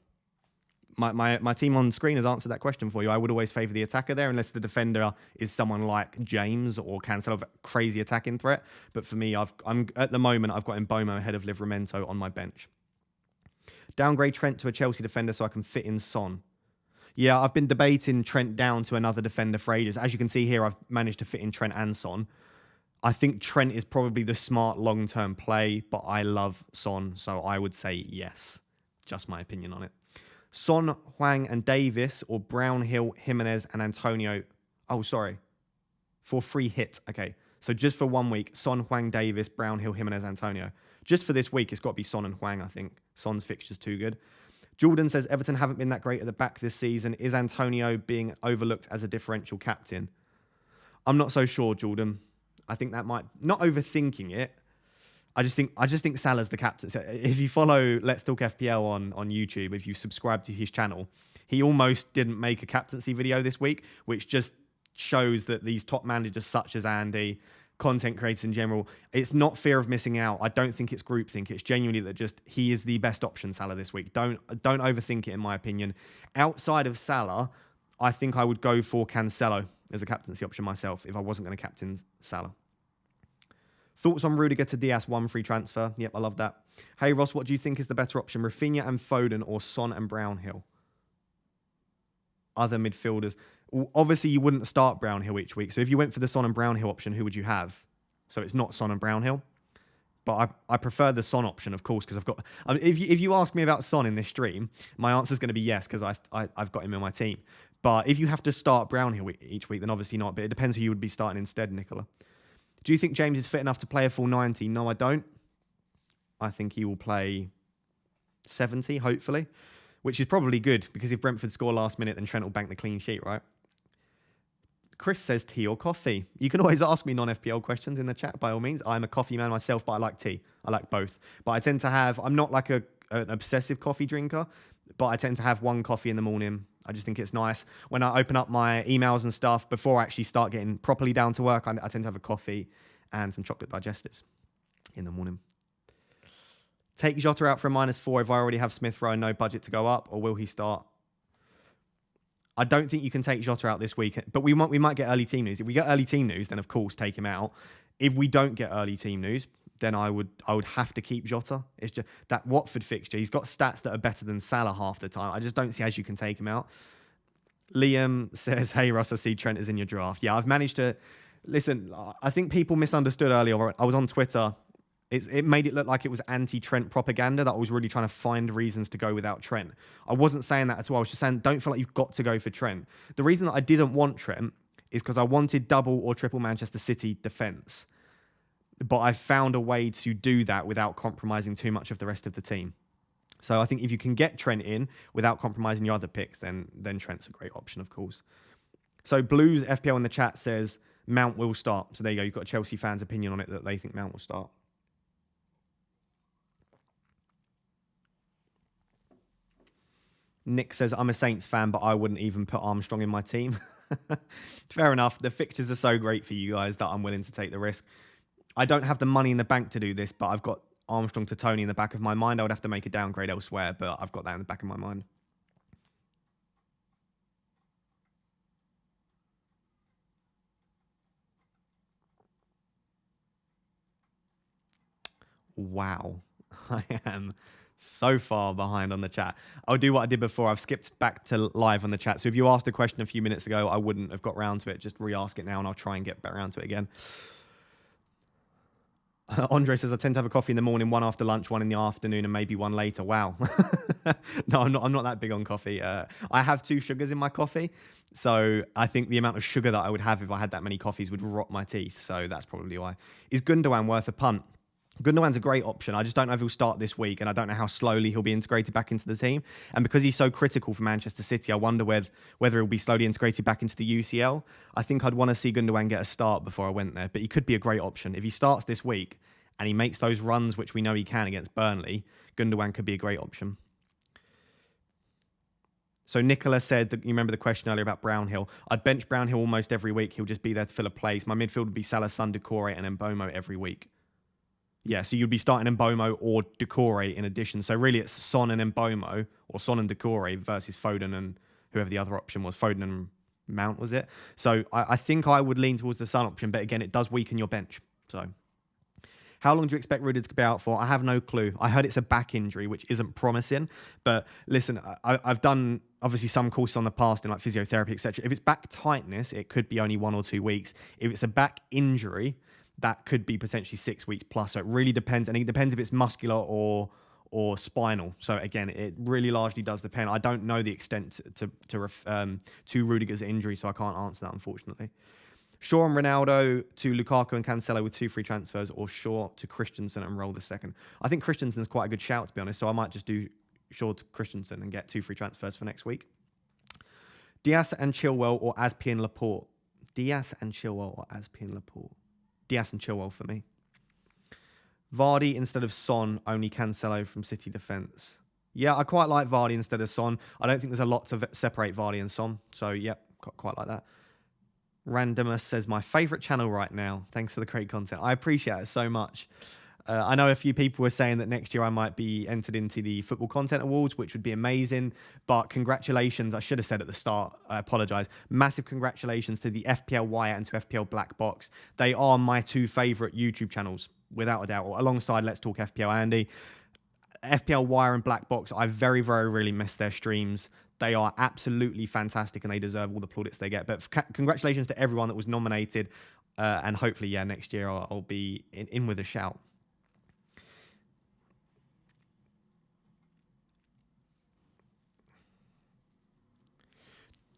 My team on screen has answered that question for you. I would always favour the attacker there unless the defender is someone like James or Cancelo, crazy attacking threat. But for me, I'm at the moment, I've got Mbomo ahead of Livramento on my bench. Downgrade Trent to a Chelsea defender so I can fit in Son. Yeah, I've been debating Trent down to another defender for ages. As you can see here, I've managed to fit in Trent and Son. I think Trent is probably the smart long-term play, but I love Son, so I would say yes. Just my opinion on it. Son, Hwang and Davis, or Brownhill, Jimenez and Antonio. Oh, sorry. For free hit. Okay. So just for 1 week, Son, Hwang, Davis, Brownhill, Jimenez, Antonio. Just for this week, it's got to be Son and Hwang, I think. Son's fixture's too good. Jordan says, Everton haven't been that great at the back this season. Is Antonio being overlooked as a differential captain? I'm not so sure, Jordan. I think that might... Not overthinking it. I just think Salah's the captain. So if you follow Let's Talk FPL on YouTube, if you subscribe to his channel, he almost didn't make a captaincy video this week, which just shows that these top managers such as Andy, content creators in general, it's not fear of missing out. I don't think it's groupthink. It's genuinely that just he is the best option, Salah, this week. Don't overthink it, in my opinion. Outside of Salah, I think I would go for Cancelo as a captaincy option myself if I wasn't going to captain Salah. Thoughts on Rudiger to Diaz, 1 free transfer? Yep, I love that. Hey, Ross, what do you think is the better option? Rafinha and Foden or Son and Brownhill? Other midfielders. Obviously, you wouldn't start Brownhill each week. So if you went for the Son and Brownhill option, who would you have? So it's not Son and Brownhill. But I prefer the Son option, of course, because I've got... I mean, if you ask me about Son in this stream, my answer is going to be yes, because I've got him in my team. But if you have to start Brownhill each week, then obviously not. But it depends who you would be starting instead, Nicola. Do you think James is fit enough to play a full 90? No, I don't. I think he will play 70, hopefully. which is probably good because if Brentford score last minute, then Trent will bank the clean sheet, right? Chris says tea or coffee. You can always ask me non-FPL questions in the chat by all means. I'm a coffee man myself, but I like tea. I like both. But I tend to have, I'm not like an obsessive coffee drinker, but I tend to have one coffee in the morning. I just think it's nice. When I open up my emails and stuff, before I actually start getting properly down to work, I tend to have a coffee and some chocolate digestives in the morning. Take Jota out for a -4 if I already have Smith Rowe and no budget to go up, or will he start? I don't think you can take Jota out this week, but we might get early team news. If we get early team news, then of course take him out. If we don't get early team news, then I would have to keep Jota. It's just that Watford fixture. He's got stats that are better than Salah half the time. I just don't see how you can take him out. Liam says, "Hey Ross, I see Trent is in your draft." Yeah, I've managed to listen. I think people misunderstood earlier. I was on Twitter. It made it look like it was anti-Trent propaganda, that I was really trying to find reasons to go without Trent. I wasn't saying that at all. I was just saying, don't feel like you've got to go for Trent. The reason that I didn't want Trent is because I wanted double or triple Manchester City defence. But I found a way to do that without compromising too much of the rest of the team. So I think if you can get Trent in without compromising your other picks, then Trent's a great option, of course. So Blues FPL in the chat says Mount will start. So there you go. You've got a Chelsea fan's opinion on it that they think Mount will start. Nick says, I'm a Saints fan, but I wouldn't even put Armstrong in my team. Fair enough. The fixtures are so great for you guys that I'm willing to take the risk. I don't have the money in the bank to do this, but I've got Armstrong to Tony in the back of my mind. I would have to make a downgrade elsewhere, but I've got that in the back of my mind. Wow. I am so far behind on the chat. I'll do what I did before. I've skipped back to live on the chat. So if you asked a question a few minutes ago, I wouldn't have got round to it. Just re-ask it now and I'll try and get back around to it again. Andre says, I tend to have a coffee in the morning, one after lunch, one in the afternoon, and maybe one later. Wow. No, I'm not that big on coffee. I have 2 sugars in my coffee. So I think the amount of sugar that I would have if I had that many coffees would rot my teeth. So that's probably why. Is Gundogan worth a punt? Gundogan's a great option. I just don't know if he'll start this week, and I don't know how slowly he'll be integrated back into the team. And because he's so critical for Manchester City, I wonder whether he'll be slowly integrated back into the UCL. I think I'd want to see Gundogan get a start before I went there, but he could be a great option. If he starts this week and he makes those runs, which we know he can against Burnley, Gundogan could be a great option. So Nicola said, that you remember the question earlier about Brownhill. I'd bench Brownhill almost every week. He'll just be there to fill a place. My midfield would be Salah, Son, Doucouré, and Mbomo every week. Yeah, so you'd be starting Mbomo or Doucouré in addition. So really it's Son and Mbomo, or Son and Doucouré versus Foden and whoever the other option was. Foden and Mount, was it? So I think I would lean towards the Son option, but again, it does weaken your bench. So how long do you expect Rudiger to be out for? I have no clue. I heard it's a back injury, which isn't promising. But listen, I've done obviously some courses on the past in like physiotherapy, etc. If it's back tightness, it could be only 1 or 2 weeks. If it's a back injury, that could be potentially 6 weeks plus. So it really depends. And it depends if it's muscular or spinal. So again, it really largely does depend. I don't know the extent to Rudiger's injury, so I can't answer that, unfortunately. Shaw and Ronaldo to Lukaku and Cancelo with 2 free transfers, or Shaw to Christensen and roll the second. I think Christensen's quite a good shout, to be honest. So I might just do Shaw to Christensen and get 2 free transfers for next week. Diaz and Chilwell or Aspi and Laporte. Diaz and Chilwell or Aspi and Laporte. Diaz and Chilwell for me. Vardy instead of Son, only Cancelo from City defence. Yeah, I quite like Vardy instead of Son. I don't think there's a lot to separate Vardy and Son. So, yep, quite like that. Randomus says, my favourite channel right now. Thanks for the great content. I appreciate it so much. I know a few people were saying that next year I might be entered into the Football Content Awards, which would be amazing. But congratulations. I should have said at the start. I apologise. Massive congratulations to the FPL Wire and to FPL Black Box. They are my 2 favourite YouTube channels, without a doubt, alongside Let's Talk FPL Andy. FPL Wire and Black Box, I very, very really miss their streams. They are absolutely fantastic and they deserve all the plaudits they get. But congratulations to everyone that was nominated. And hopefully, yeah, next year I'll be in with a shout.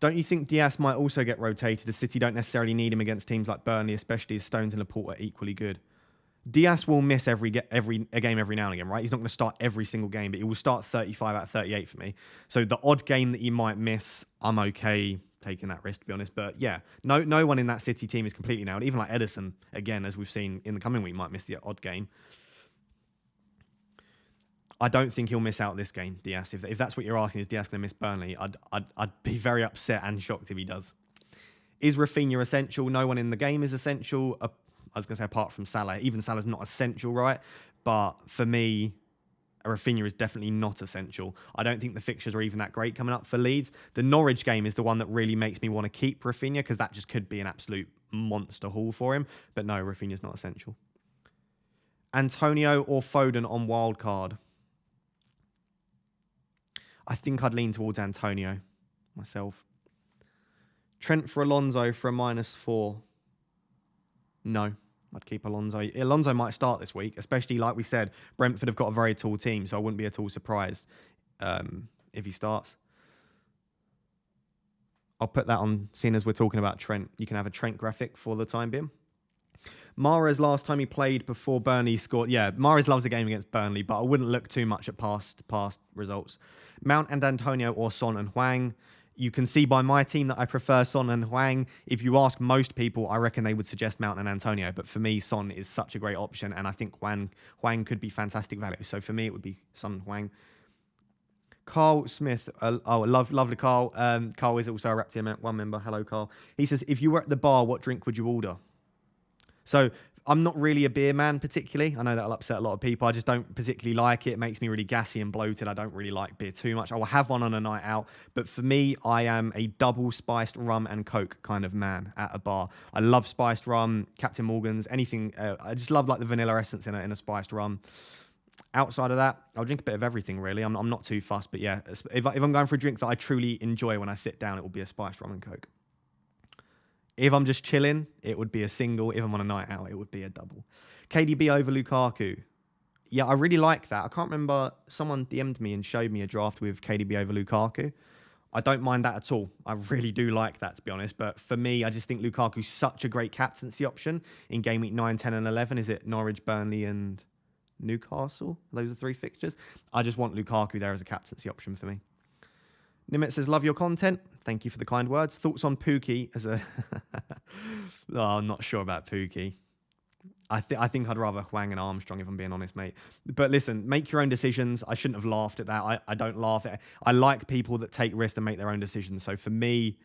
Don't you think Diaz might also get rotated as City don't necessarily need him against teams like Burnley, especially as Stones and Laporte are equally good? Diaz will miss a game every now and again, right? He's not going to start every single game, but he will start 35 out of 38 for me. So the odd game that he might miss, I'm okay taking that risk, to be honest. But yeah, no one in that City team is completely nailed. Even like Edison, again, as we've seen in the coming week, might miss the odd game. I don't think he'll miss out this game, Diaz. If that's what you're asking, is Diaz going to miss Burnley? I'd be very upset and shocked if he does. Is Rafinha essential? No one in the game is essential. I was going to say apart from Salah. Even Salah's not essential, right? But for me, Rafinha is definitely not essential. I don't think the fixtures are even that great coming up for Leeds. The Norwich game is the one that really makes me want to keep Rafinha because that just could be an absolute monster haul for him. But no, Rafinha's not essential. Antonio or Foden on Wildcard? I think I'd lean towards Antonio myself. Trent for Alonso for a -4. No, I'd keep Alonso. Alonso might start this week, especially like we said, Brentford have got a very tall team, so I wouldn't be at all surprised if he starts. I'll put that on, seeing as we're talking about Trent. You can have a Trent graphic for the time being. Mahrez, last time he played before Burnley scored. Yeah, Mahrez loves a game against Burnley, but I wouldn't look too much at past results. Mount and Antonio or Son and Hwang. You can see by my team that I prefer Son and Hwang. If you ask most people, I reckon they would suggest Mount and Antonio. But for me, Son is such a great option, and I think Hwang could be fantastic value. So for me, it would be Son and Hwang. Carl Smith. Lovely Carl. Carl is also a Rap Tier 1 member. Hello, Carl. He says, if you were at the bar, what drink would you order? So I'm not really a beer man particularly. I know that'll upset a lot of people. I just don't particularly like it. It makes me really gassy and bloated. I don't really like beer too much. I will have one on a night out. But for me, I am a double spiced rum and Coke kind of man at a bar. I love spiced rum, Captain Morgan's, anything. I just love like the vanilla essence in a spiced rum. Outside of that, I'll drink a bit of everything really. I'm not too fussed. But yeah, if I'm going for a drink that I truly enjoy when I sit down, it will be a spiced rum and Coke. If I'm just chilling, it would be a single. If I'm on a night out, it would be a double. KDB over Lukaku. Yeah, I really like that. I can't remember. Someone DM'd me and showed me a draft with KDB over Lukaku. I don't mind that at all. I really do like that, to be honest. But for me, I just think Lukaku's such a great captaincy option in game week 9, 10, and 11. Is it Norwich, Burnley, and Newcastle? Those are 3 fixtures. I just want Lukaku there as a captaincy option for me. Nimet says, love your content. Thank you for the kind words. Thoughts on Pookie as a... Oh, I'm not sure about Pookie. I think I'd rather Hwang and Armstrong, if I'm being honest, mate. But listen, make your own decisions. I shouldn't have laughed at that. I don't laugh at it. I like people that take risks and make their own decisions. So for me,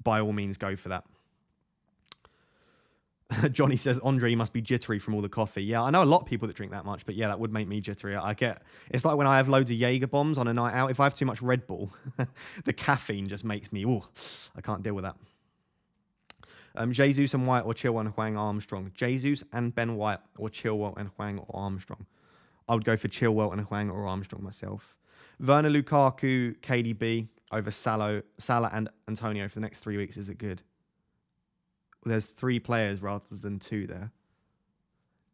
by all means, go for that. Johnny says, Andre, you must be jittery from all the coffee. Yeah, I know a lot of people that drink that much, but yeah, that would make me jittery. It's like when I have loads of Jaeger bombs on a night out. If I have too much Red Bull, the caffeine just makes me, I can't deal with that. Jesus and White or Chilwell and Hwang Armstrong. Jesus and Ben White or Chilwell and Hwang or Armstrong. I would go for Chilwell and Hwang or Armstrong myself. Werner, Lukaku, KDB over Salah and Antonio for the next 3 weeks. Is it good? There's 3 players rather than 2 there.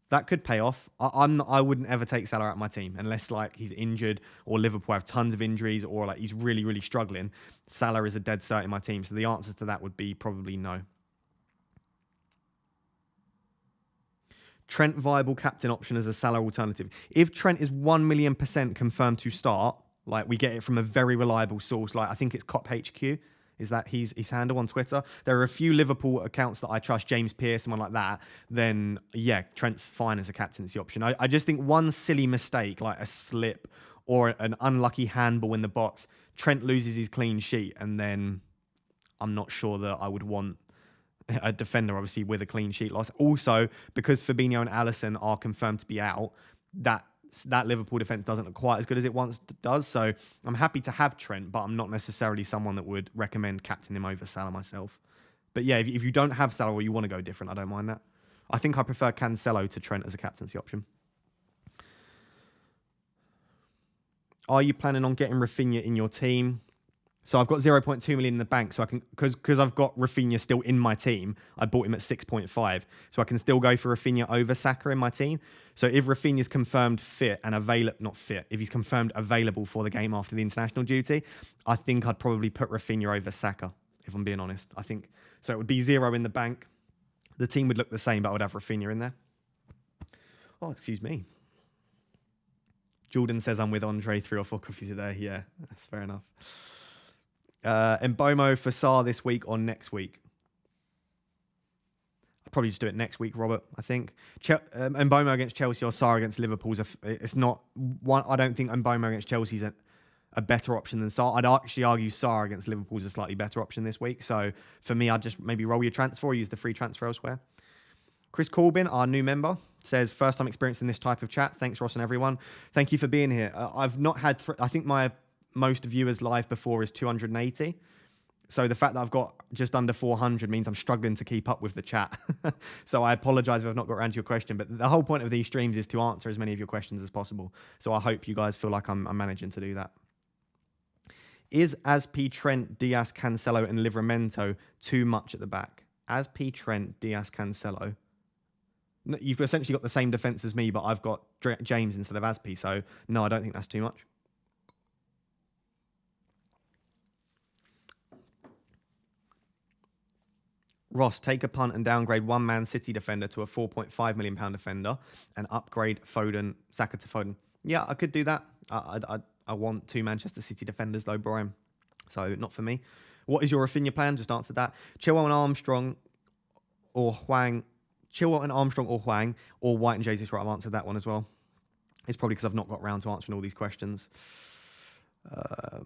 That could pay off. I wouldn't ever take Salah out of my team unless like he's injured or Liverpool have tons of injuries or like he's really, really struggling. Salah is a dead cert in my team. So the answers to that would be probably no. Trent viable captain option as a Salah alternative. If Trent is 1,000,000% confirmed to start, like we get it from a very reliable source, like I think it's Cop HQ. Is that his handle on Twitter? There are a few Liverpool accounts that I trust, James Pearce, someone like that. Then, yeah, Trent's fine as a captaincy option. I just think one silly mistake, like a slip or an unlucky handball in the box, Trent loses his clean sheet, and then I'm not sure that I would want a defender, obviously, with a clean sheet loss. Also, because Fabinho and Alisson are confirmed to be out, that Liverpool defence doesn't look quite as good as it once does. So I'm happy to have Trent, but I'm not necessarily someone that would recommend captaining him over Salah myself. But yeah, if you don't have Salah or you want to go different, I don't mind that. I think I prefer Cancelo to Trent as a captaincy option. Are you planning on getting Rafinha in your team? So I've got 0.2 million in the bank, so I can, because I've got Rafinha still in my team, I bought him at 6.5, so I can still go for Rafinha over Saka in my team. So if Rafinha's confirmed fit and if he's confirmed available for the game after the international duty, I think I'd probably put Rafinha over Saka, if I'm being honest. I think, so it would be 0 in the bank. The team would look the same, but I would have Rafinha in there. Oh, excuse me. Jordan says I'm with Andre 3 or 4 coffees a day. Yeah, that's fair enough. Mbomo for Saar this week or next week? I'll probably just do it next week, Robert, I think. Mbomo against Chelsea or Saar against Liverpool, it's not one. I don't think Mbomo against Chelsea is a better option than Saar. I'd actually argue Saar against Liverpool is a slightly better option this week. So for me, I'd just maybe roll your transfer or use the free transfer elsewhere. Chris Corbin, our new member, says, first time experiencing this type of chat. Thanks, Ross and everyone. Thank you for being here. I've not had, I think my most viewers live before is 280. So the fact that I've got just under 400 means I'm struggling to keep up with the chat. So I apologize if I've not got around to your question, but the whole point of these streams is to answer as many of your questions as possible. So I hope you guys feel like I'm managing to do that. Is Aspi, Trent, Diaz, Cancelo and Livramento too much at the back? Aspi, Trent, Diaz, Cancelo. You've essentially got the same defence as me, but I've got James instead of Aspi. So, no, I don't think that's too much. Ross, take a punt and downgrade one Man City defender to a £4.5 million defender and upgrade Saka to Foden. Yeah, I could do that. I want 2 Manchester City defenders, though, Brian. So, not for me. What is your Rafinha plan? Just answered that. Chilwell and Armstrong or Hwang... Chilwell and Armstrong or Hwang or White and Jesus. Right, I've answered that one as well. It's probably because I've not got around to answering all these questions. Oh,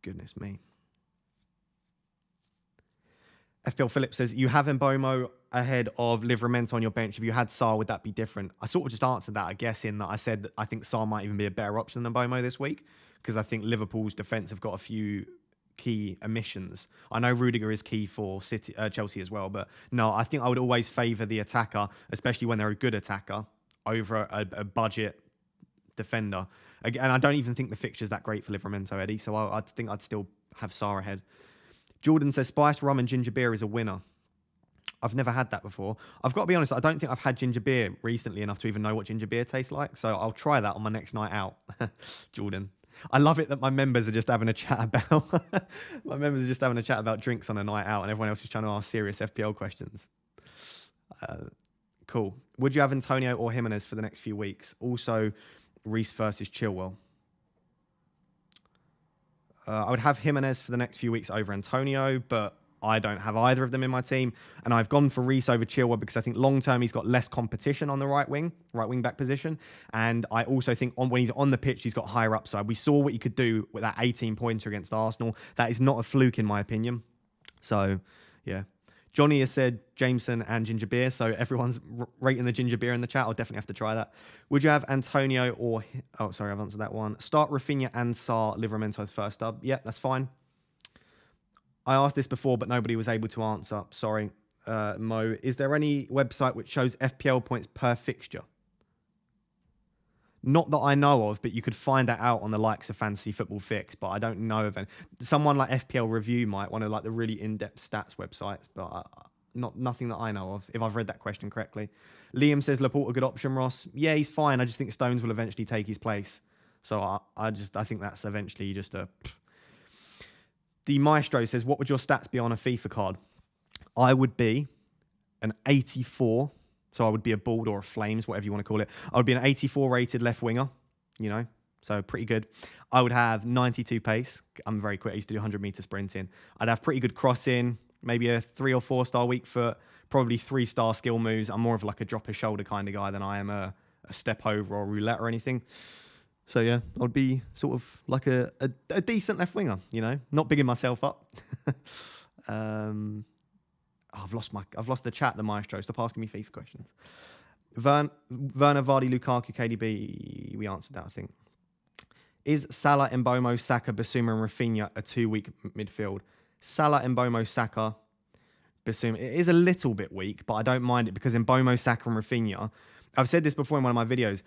goodness me. FPL Phillips says, you have Mbomo ahead of Livramento on your bench. If you had Saar, would that be different? I sort of just answered that, I guess, in that I said that I think Saar might even be a better option than Mbomo this week because I think Liverpool's defence have got a few key omissions. I know Rudiger is key for Chelsea as well, but no, I think I would always favour the attacker, especially when they're a good attacker, over a budget defender. And I don't even think the fixture's that great for Livramento, Eddie, so I think I'd still have Saar ahead. Jordan says, spiced rum and ginger beer is a winner. I've never had that before. I've got to be honest, I don't think I've had ginger beer recently enough to even know what ginger beer tastes like, so I'll try that on my next night out. Jordan. I love it that my members are just having a chat about drinks on a night out and everyone else is trying to ask serious FPL questions. Cool. Would you have Antonio or Jimenez for the next few weeks? Also, Reece versus Chilwell. I would have Jimenez for the next few weeks over Antonio, but I don't have either of them in my team. And I've gone for Reece over Chilwell because I think long-term he's got less competition on the right wing back position. And I also think when he's on the pitch, he's got higher upside. We saw what he could do with that 18-pointer against Arsenal. That is not a fluke in my opinion. So, yeah. Johnny has said Jameson and ginger beer. So everyone's rating the ginger beer in the chat. I'll definitely have to try that. Would you have Antonio or... Oh, sorry, I've answered that one. Start Rafinha and Saar Livramento's first dub. Yeah, that's fine. I asked this before, but nobody was able to answer. Sorry, Mo. Is there any website which shows FPL points per fixture? Not that I know of, but you could find that out on the likes of Fantasy Football Fix, but I don't know of any. Someone like FPL Review might, one of like the really in-depth stats websites, but nothing that I know of, if I've read that question correctly. Liam says, Laporte a good option, Ross. Yeah, he's fine. I just think Stones will eventually take his place. So I think that's eventually just a... The Maestro says, what would your stats be on a FIFA card? I would be an 84. So I would be a Bald or a Flames, whatever you want to call it. I would be an 84 rated left winger, so pretty good. I would have 92 pace. I'm very quick. I used to do 100 meter sprinting. I'd have pretty good crossing, maybe a 3 or 4 star weak foot, probably 3-star skill moves. I'm more of like a drop a shoulder kind of guy than I am a step over or roulette or anything. So yeah, I'd be sort of like a decent left winger, not bigging myself up. I've lost the chat, the Maestro. Stop asking me FIFA questions. Werner, Vardy, Lukaku, KDB. We answered that, I think. Is Salah, Mbomo, Saka, Basuma, and Rafinha a 2-week midfield? Salah, Mbomo, Saka, Basuma. It is a little bit weak, but I don't mind it because Mbomo, Saka, and Rafinha. I've said this before in one of my videos.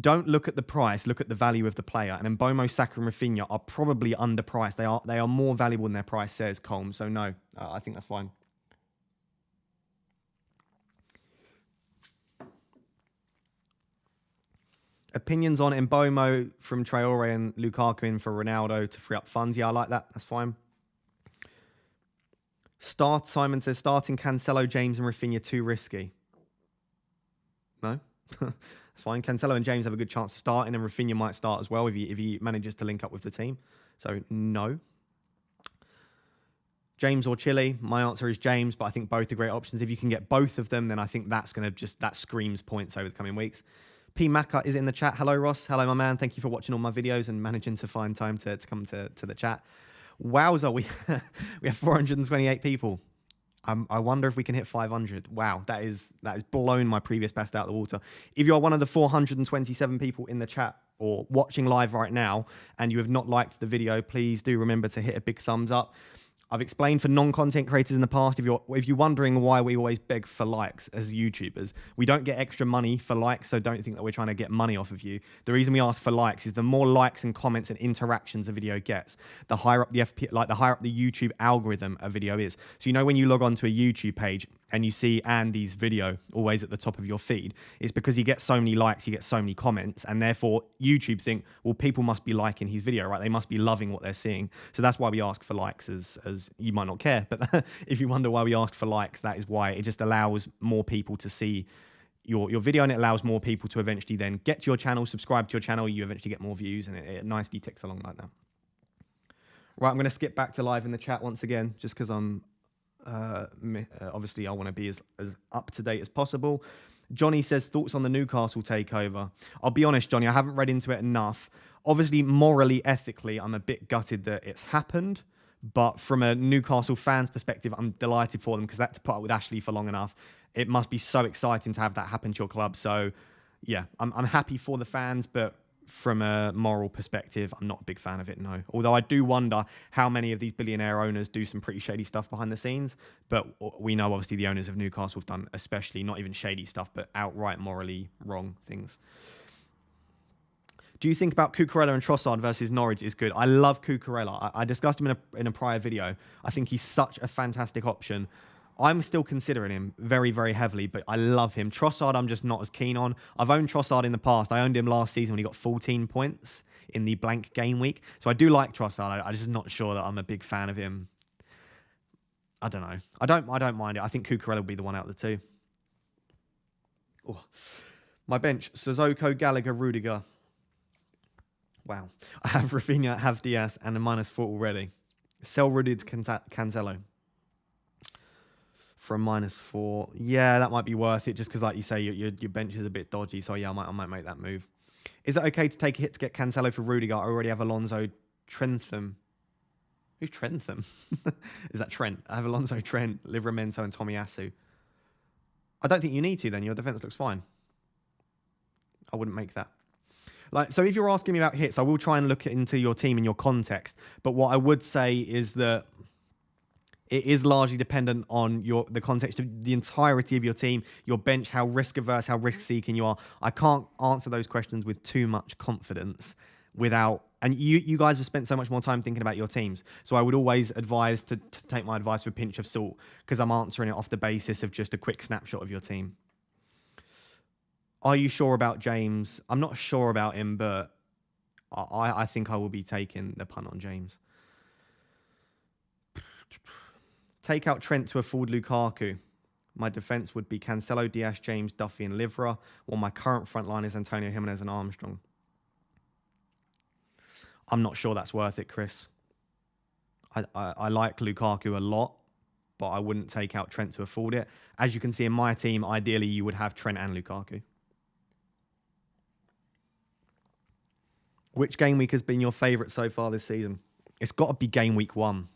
Don't look at the price, look at the value of the player. And Mbomo, Saka, and Rafinha are probably underpriced. They are more valuable than their price says, Colm. So no, I think that's fine. Opinions on Mbomo from Traore and Lukaku in for Ronaldo to free up funds. Yeah, I like that. That's fine. Simon says, starting Cancelo, James and Rafinha too risky. No? It's fine. Cancelo and James have a good chance of starting, and Rafinha might start as well if he manages to link up with the team. So, no. James or Chile? My answer is James, but I think both are great options. If you can get both of them, then I think that's going to that screams points over the coming weeks. P. Maka is in the chat. Hello, Ross. Hello, my man. Thank you for watching all my videos and managing to find time to come to the chat. Wowza, we have 428 people. I wonder if we can hit 500. Wow, that is blown my previous best out of the water. If you are one of the 427 people in the chat or watching live right now and you have not liked the video, please do remember to hit a big thumbs up. I've explained for non-content creators in the past, if you're wondering why we always beg for likes as YouTubers, we don't get extra money for likes, so don't think that we're trying to get money off of you. The reason we ask for likes is the more likes and comments and interactions a video gets, the higher up the YouTube algorithm a video is. So when you log onto a YouTube page and you see Andy's video always at the top of your feed, it's because he gets so many likes, he gets so many comments, and therefore YouTube think, well, people must be liking his video, right? They must be loving what they're seeing. So that's why we ask for likes, as you might not care, but if you wonder why we ask for likes, that is why. It just allows more people to see your video, and it allows more people to eventually then get to your channel, subscribe to your channel, you eventually get more views, and it nicely ticks along like that. Right, I'm going to skip back to live in the chat once again, just because I'm obviously I want to be as up to date as possible. Johnny says, thoughts on the Newcastle takeover? I'll be honest, Johnny, I haven't read into it enough. Obviously, morally, ethically, I'm a bit gutted that it's happened. But from a Newcastle fan's perspective, I'm delighted for them because that to put up with Ashley for long enough. It must be so exciting to have that happen to your club. So, yeah, I'm happy for the fans, but from a moral perspective, I'm not a big fan of it, no. Although I do wonder how many of these billionaire owners do some pretty shady stuff behind the scenes. But we know, obviously, the owners of Newcastle have done especially not even shady stuff, but outright morally wrong things. Do you think about Cucurella and Trossard versus Norwich is good? I love Cucurella. I discussed him in a prior video. I think he's such a fantastic option. I'm still considering him very, very heavily, but I love him. Trossard, I'm just not as keen on. I've owned Trossard in the past. I owned him last season when he got 14 points in the blank game week. So I do like Trossard. I'm just not sure that I'm a big fan of him. I don't know. I don't mind it. I think Cucurella will be the one out of the two. Oh. My bench, Sissoko, Gallagher, Rudiger. Wow. I have Rafinha, have Diaz, and a -4 already. Sell Rudiger to Cancelo. For a -4. Yeah, that might be worth it just because, like you say, your bench is a bit dodgy. So, yeah, I might make that move. Is it okay to take a hit to get Cancelo for Rudiger? I already have Alonso Trentham. Who's Trentham? Is that Trent? I have Alonso Trent, Livramento, and Tomiyasu. I don't think you need to then. Your defence looks fine. I wouldn't make that. So if you're asking me about hits, I will try and look into your team and your context. But what I would say is that it is largely dependent on the context of the entirety of your team, your bench, how risk-averse, how risk-seeking you are. I can't answer those questions with too much confidence without... And you guys have spent so much more time thinking about your teams. So I would always advise to take my advice with a pinch of salt because I'm answering it off the basis of just a quick snapshot of your team. Are you sure about James? I'm not sure about him, but I think I will be taking the punt on James. Take out Trent to afford Lukaku. My defence would be Cancelo, Diaz, James, Duffy and Livra, while my current front line is Antonio Jimenez and Armstrong. I'm not sure that's worth it, Chris. I like Lukaku a lot, but I wouldn't take out Trent to afford it. As you can see in my team, ideally you would have Trent and Lukaku. Which game week has been your favourite so far this season? It's got to be game week 1.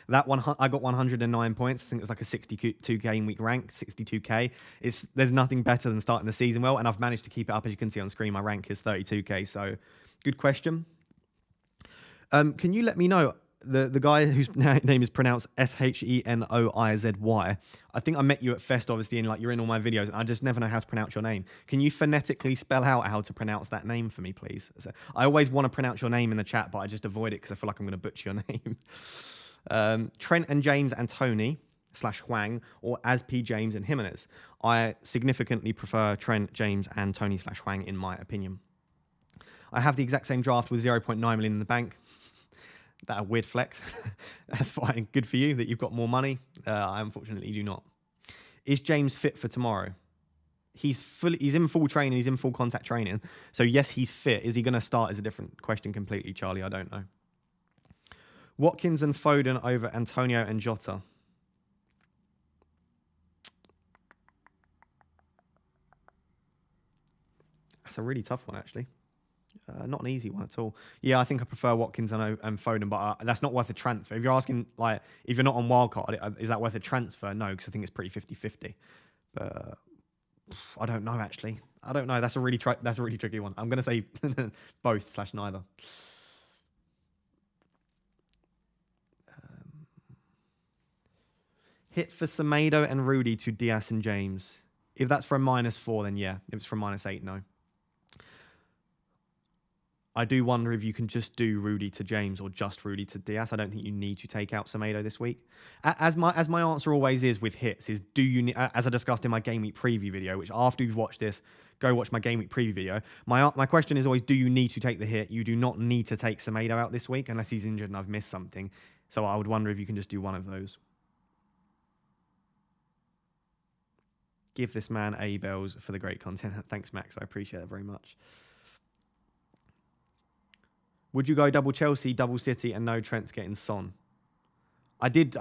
That one, I got 109 points. I think it was like a 62 game week rank, 62k. There's nothing better than starting the season well, and I've managed to keep it up. As you can see on screen, my rank is 32k. So, good question. Can you let me know the guy whose name is pronounced Shenoizy? I think I met you at Fest, obviously, and you're in all my videos, and I just never know how to pronounce your name. Can you phonetically spell out how to pronounce that name for me, please? So, I always want to pronounce your name in the chat, but I just avoid it because I feel like I'm going to butcher your name. Trent and James and Tony / Huang, or Asp, James and Jimenez. I significantly prefer Trent, James and Tony / Huang in my opinion. I have the exact same draft with 0.9 million in the bank. That a weird flex. That's fine. Good for you that you've got more money. I unfortunately do not. Is James fit for tomorrow? He's in full training. He's in full contact training. So yes, he's fit. Is he going to start is a different question completely, Charlie. I don't know. Watkins and Foden over Antonio and Jota. That's a really tough one, actually. Not an easy one at all. Yeah, I think I prefer Watkins and Foden, but that's not worth a transfer. If you're asking, like, if you're not on Wildcard, is that worth a transfer? No, because I think it's pretty 50-50. But I don't know, actually. I don't know. That's a really tricky one. I'm going to say both / neither. Hit for Semedo and Rudy to Diaz and James. If that's for a -4, then yeah. If it's for a -8, no. I do wonder if you can just do Rudy to James or just Rudy to Diaz. I don't think you need to take out Semedo this week. As my answer always is with hits, is do you need, as I discussed in my Game Week preview video, which after you've watched this, go watch my Game Week preview video. My question is always, do you need to take the hit? You do not need to take Semedo out this week unless he's injured and I've missed something. So I would wonder if you can just do one of those. Give this man A bells for the great content. Thanks, Max. I appreciate it very much. Would you go double Chelsea, double City, and no Trent getting Son? I did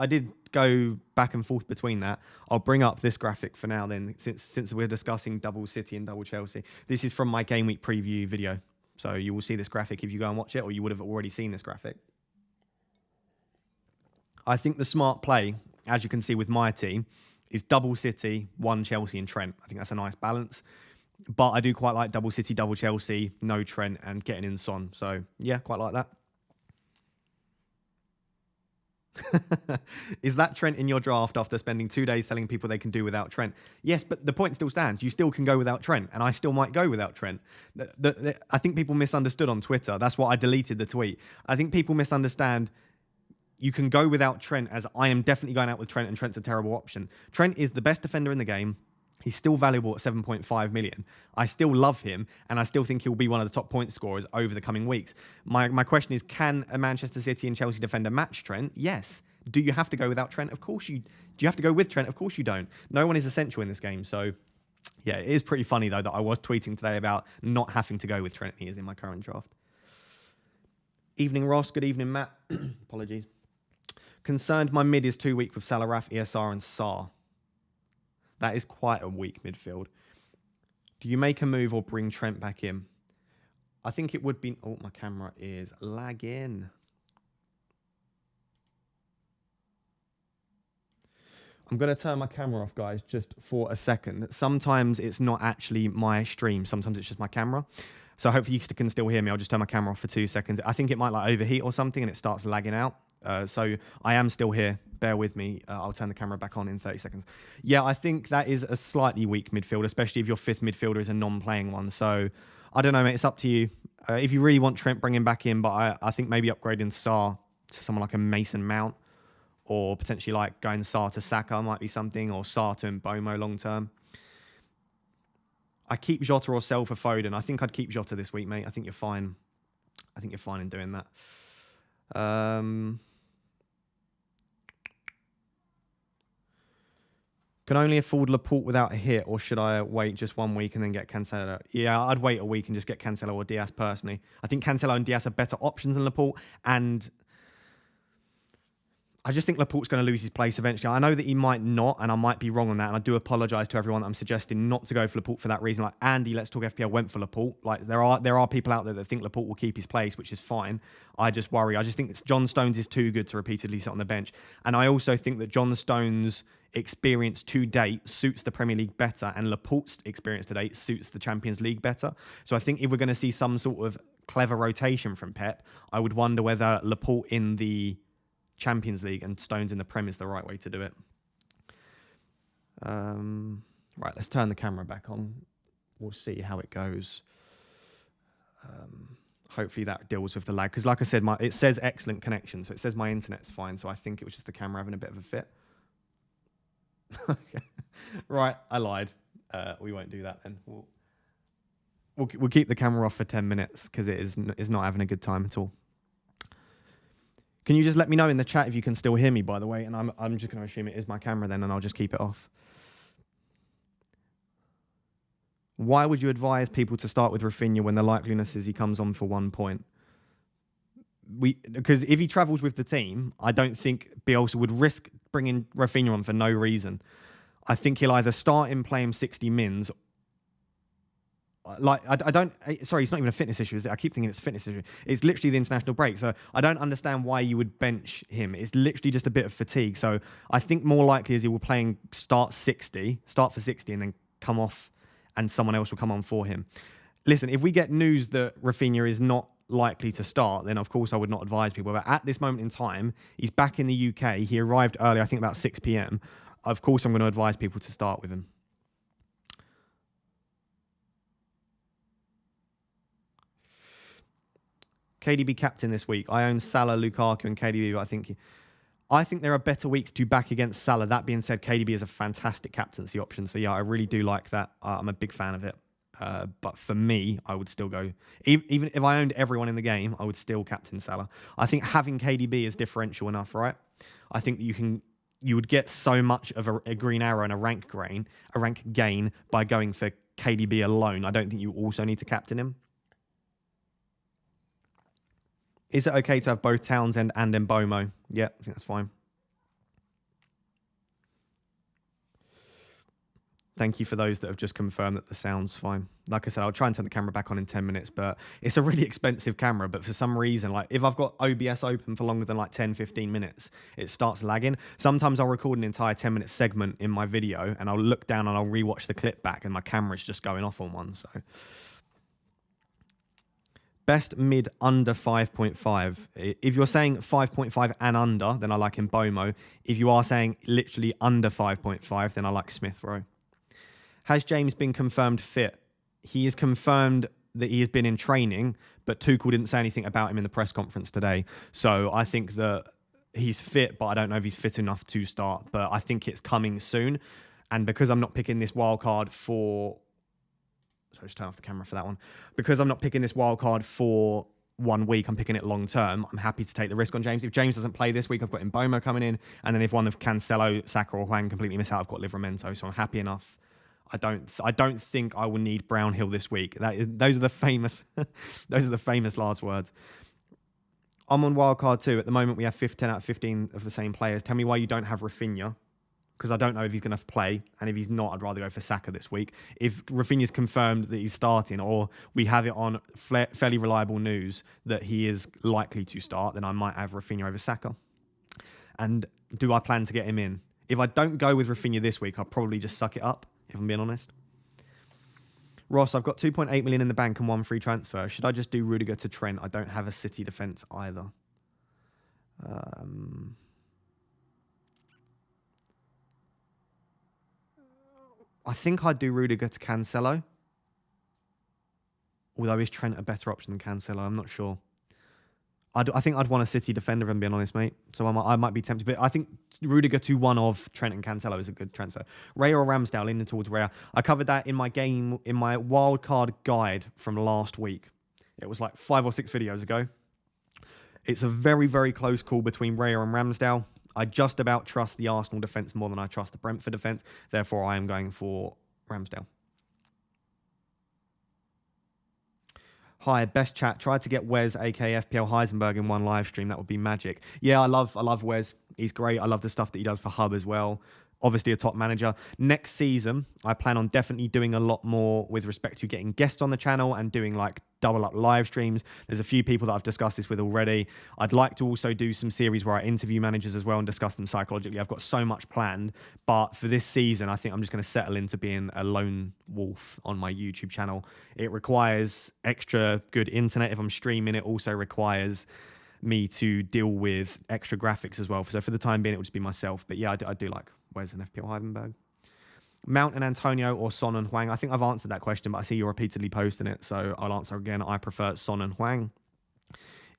go back and forth between that. I'll bring up this graphic for now then, since we're discussing double City and double Chelsea. This is from my Game Week preview video. So you will see this graphic if you go and watch it, or you would have already seen this graphic. I think the smart play, as you can see with my team, is double City, 1 Chelsea and Trent. I think that's a nice balance. But I do quite like double City, double Chelsea, no Trent, and getting in Son. So, yeah, quite like that. Is that Trent in your draft after spending 2 days telling people they can do without Trent? Yes, but the point still stands. You still can go without Trent, and I still might go without Trent. I think people misunderstood on Twitter. That's why I deleted the tweet. I think people misunderstand you can go without Trent, as I am definitely going out with Trent, and Trent's a terrible option. Trent is the best defender in the game. He's still valuable at 7.5 million. I still love him, and I still think he'll be one of the top point scorers over the coming weeks. My question is, can a Manchester City and Chelsea defender match Trent? Yes. Do you have to go without Trent? Of course you... Do you have to go with Trent? Of course you don't. No one is essential in this game, so... Yeah, it is pretty funny, though, that I was tweeting today about not having to go with Trent. He is in my current draft. Evening, Ross. Good evening, Matt. Apologies. Concerned my mid is too weak with Salah, Raf, ESR, and Sarr. That is quite a weak midfield. Do you make a move or bring Trent back in? I think it would be... Oh, my camera is lagging. I'm going to turn my camera off, guys, just for a second. Sometimes it's not actually my stream. Sometimes it's just my camera. So hopefully you can still hear me. I'll just turn my camera off for 2 seconds. I think it might like overheat or something and it starts lagging out. So I am still here. Bear with me. I'll turn the camera back on in 30 seconds. Yeah, I think that is a slightly weak midfield, especially if your 5th midfielder is a non-playing one. So I don't know, mate. It's up to you. If you really want Trent, bring him back in. But I think maybe upgrading Sarr to someone like a Mason Mount, or potentially like going Sarr to Saka might be something, or Sarr to Mbomo long term. I keep Jota or sell for Foden. I think I'd keep Jota this week, mate. I think you're fine. I think you're fine in doing that. Can only afford Laporte without a hit, or should I wait just 1 week and then get Cancelo? Yeah, I'd wait a week and just get Cancelo or Diaz personally. I think Cancelo and Diaz are better options than Laporte, and I just think Laporte's going to lose his place eventually. I know that he might not, and I might be wrong on that, and I do apologise to everyone that I'm suggesting not to go for Laporte for that reason. Like Andy, Let's Talk FPL, went for Laporte. Like there are people out there that think Laporte will keep his place, which is fine. I just worry. I just think that John Stones is too good to repeatedly sit on the bench, and I also think that John Stones' experience to date suits the Premier League better, and Laporte's experience to date suits the Champions League better. So I think if we're going to see some sort of clever rotation from Pep, I would wonder whether Laporte in the Champions League and Stones in the Prem is the right way to do it. Right, let's turn the camera back on. We'll see how it goes. Hopefully that deals with the lag, because like I said, it says excellent connection, so it says my internet's fine, so I think it was just the camera having a bit of a fit. Okay. Right, I lied. We won't do that then. We'll keep the camera off for 10 minutes because it is not having a good time at all. Can you just let me know in the chat if you can still hear me, by the way? And I'm just going to assume it is my camera then, and I'll just keep it off. Why would you advise people to start with Rafinha when the likeliness is he comes on for 1 point? Because if he travels with the team, I don't think Bielsa would risk bringing Rafinha on for no reason. I think he'll either start him, play him 60 mins. Sorry, it's not even a fitness issue, is it? I keep thinking it's a fitness issue. It's literally the international break. So I don't understand why you would bench him. It's literally just a bit of fatigue. So I think more likely is he will start for 60 and then come off and someone else will come on for him. Listen, if we get news that Rafinha is not likely to start, then of course I would not advise people. But at this moment in time, he's back in the UK. He arrived early, I think about 6 p.m. Of course, I'm going to advise people to start with him. KDB captain this week. I own Salah, Lukaku, and KDB, but I think there are better weeks to back against Salah. That being said, KDB is a fantastic captaincy option. So yeah, I really do like that. I'm a big fan of it. But for me, I would still go, even if I owned everyone in the game, I would still captain Salah. I think having KDB is differential enough, right? I think you would get so much of a green arrow and a rank gain by going for KDB alone. I don't think you also need to captain him. Is it okay to have both Townsend and Mbomo? Yeah, I think that's fine. Thank you for those that have just confirmed that the sound's fine. Like I said, I'll try and turn the camera back on in 10 minutes, but it's a really expensive camera. But for some reason, like if I've got OBS open for longer than like 10, 15 minutes, it starts lagging. Sometimes I'll record an entire 10-minute segment in my video and I'll look down and I'll rewatch the clip back and my camera's just going off on one. So best mid under 5.5. If you're saying 5.5 and under, then I like Mbomo. If you are saying literally under 5.5, then I like Smith Rowe. Has James been confirmed fit? He is confirmed that he has been in training, but Tuchel didn't say anything about him in the press conference today. So I think that he's fit, but I don't know if he's fit enough to start. But I think it's coming soon. And because I'm not picking this wild card for... Sorry, just turn off the camera for that one. Because I'm not picking this wild card for 1 week, I'm picking it long term. I'm happy to take the risk on James. If James doesn't play this week, I've got Mbomo coming in. And then if one of Cancelo, Saka or Hwang completely miss out, I've got Livramento. So I'm happy enough. I don't think I will need Brownhill this week. Those are the famous last words. I'm on wildcard 2. At the moment, we have 10 out of 15 of the same players. Tell me why you don't have Rafinha, because I don't know if he's going to play. And if he's not, I'd rather go for Saka this week. If Rafinha's confirmed that he's starting, or we have it on fairly reliable news that he is likely to start, then I might have Rafinha over Saka. And do I plan to get him in? If I don't go with Rafinha this week, I'll probably just suck it up, if I'm being honest. Ross, I've got 2.8 million in the bank and 1 free transfer. Should I just do Rudiger to Trent? I don't have a City defence either. I think I'd do Rudiger to Cancelo. Although is Trent a better option than Cancelo? I'm not sure. I think I'd want a City defender, if I'm being honest, mate. So I might be tempted. But I think Rudiger to one of Trent and Cancelo is a good transfer. Raya or Ramsdale, leaning towards Raya. I covered that in my wildcard guide from last week. It was like 5 or 6 videos ago. It's a very, very close call between Raya and Ramsdale. I just about trust the Arsenal defence more than I trust the Brentford defence. Therefore, I am going for Ramsdale. Hi, best chat. Tried to get Wes, aka FPL Heisenberg, in one live stream. That would be magic. Yeah, I love Wes. He's great. I love the stuff that he does for Hub as well. Obviously a top manager. Next season, I plan on definitely doing a lot more with respect to getting guests on the channel and doing like double up live streams. There's a few people that I've discussed this with already. I'd like to also do some series where I interview managers as well and discuss them psychologically. I've got so much planned, but for this season, I think I'm just going to settle into being a lone wolf on my YouTube channel. It requires extra good internet if I'm streaming. It also requires me to deal with extra graphics as well. So for the time being, it will just be myself. But yeah, I do like Wes and FPL Heisenberg. Mount and Antonio or Son and Hwang? I think I've answered that question, but I see you're repeatedly posting it, so I'll answer again. I prefer Son and Hwang.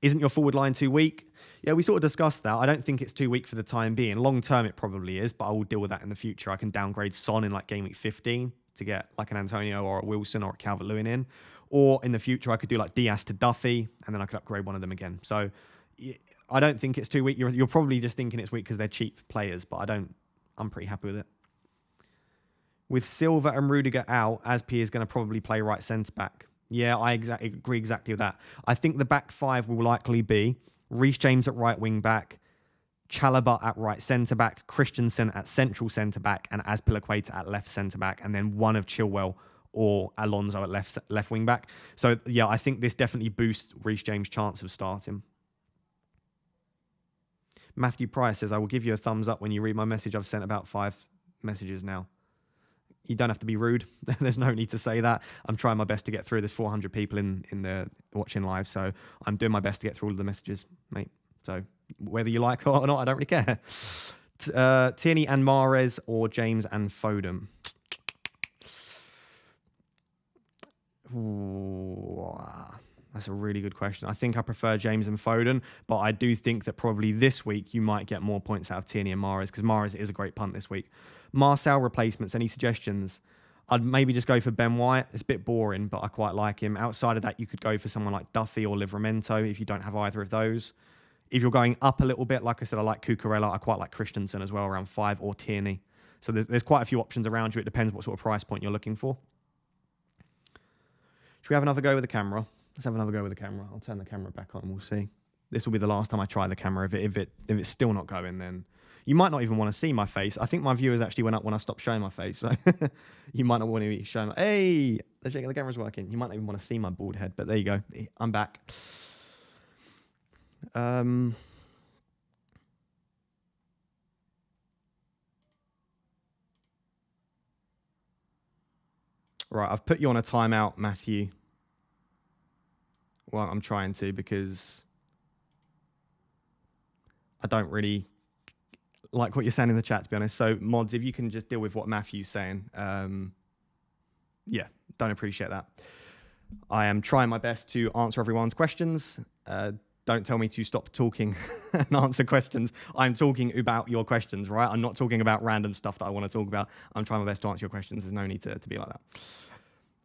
Isn't your forward line too weak? Yeah, we sort of discussed that. I don't think it's too weak for the time being. Long term, it probably is, but I will deal with that in the future. I can downgrade Son in like game week 15 to get like an Antonio or a Wilson or a Calvert-Lewin in. Or in the future, I could do like Diaz to Duffy, and then I could upgrade one of them again. So I don't think it's too weak. You're probably just thinking it's weak because they're cheap players, but I'm pretty happy with it. With Silva and Rudiger out, Aspi is going to probably play right centre-back. Yeah, I agree exactly with that. I think the back five will likely be Reece James at right wing-back, Chalobah at right centre-back, Christensen at central centre-back, and Azpilicueta at left centre-back, and then one of Chilwell or Alonso at left wing-back. So, yeah, I think this definitely boosts Reece James' chance of starting. Matthew Price says, I will give you a thumbs up when you read my message. I've sent about 5 messages now. You don't have to be rude. There's no need to say that. I'm trying my best to get through. There's 400 people in the watching live, so I'm doing my best to get through all of the messages, mate. So whether you like it or not, I don't really care. Tierney and Mahrez or James and Foden? Ooh, that's a really good question. I think I prefer James and Foden, but I do think that probably this week you might get more points out of Tierney and Mahrez because Mahrez is a great punt this week. Marcel replacements, any suggestions? I'd maybe just go for Ben White. It's a bit boring, but I quite like him. Outside of that, you could go for someone like Duffy or Livramento if you don't have either of those. If you're going up a little bit, like I said, I like Cucurella. I quite like Christensen as well, around 5, or Tierney. So there's quite a few options around you. It depends what sort of price point you're looking for. Should we have another go with the camera? Let's have another go with the camera. I'll turn the camera back on and we'll see. This will be the last time I try the camera. If it's still not going, then you might not even want to see my face. I think my viewers actually went up when I stopped showing my face. So you might not want to show my... Hey, the camera's working. You might not even want to see my bald head, but there you go. I'm back. Right, I've put you on a timeout, Matthew. Well, I'm trying to because I don't really like what you're saying in the chat, to be honest. So, mods, if you can just deal with what Matthew's saying. Yeah, don't appreciate that. I am trying my best to answer everyone's questions. Don't tell me to stop talking and answer questions. I'm talking about your questions, right? I'm not talking about random stuff that I want to talk about. I'm trying my best to answer your questions. There's no need to be like that.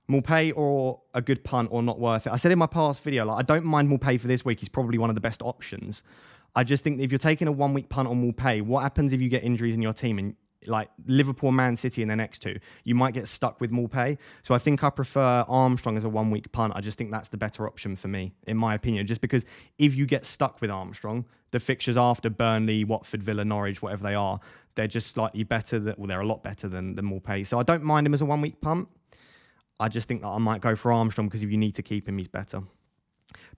Mulpay or a good punt or not worth it? I said in my past video, like, I don't mind Mulpay for this week. He's probably one of the best options. I just think that if you're taking a 1 week punt on Mulpay, what happens if you get injuries in your team and like Liverpool, Man City in the next 2? You might get stuck with Mulpay. So I think I prefer Armstrong as a 1 week punt. I just think that's the better option for me, in my opinion. Just because if you get stuck with Armstrong, the fixtures after Burnley, Watford, Villa, Norwich, whatever they are, they're just slightly better. They're a lot better than Mulpay. So I don't mind him as a 1 week punt. I just think that I might go for Armstrong because if you need to keep him, he's better.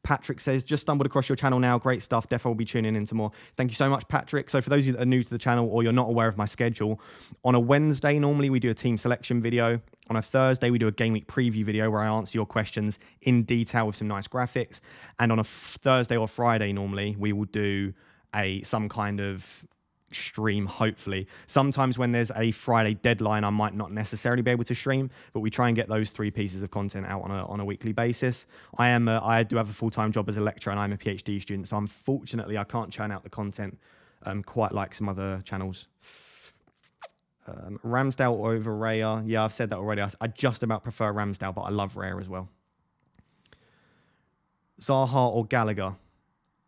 Patrick says, just stumbled across your channel now. Great stuff. Defo will be tuning in to more. Thank you so much, Patrick. So for those of you that are new to the channel or you're not aware of my schedule, on a Wednesday, normally we do a team selection video. On a Thursday, we do a game week preview video where I answer your questions in detail with some nice graphics. And on a Thursday or Friday, normally, we will do some kind of stream, hopefully. Sometimes when there's a Friday deadline, I might not necessarily be able to stream, but we try and get those 3 pieces of content out on a weekly basis. I do have a full-time job as a lecturer and I'm a PhD student, so unfortunately I can't churn out the content quite like some other channels. Ramsdale over Raya. Yeah, I've said that already. I just about prefer Ramsdale, but I love Raya as well. Zaha or Gallagher?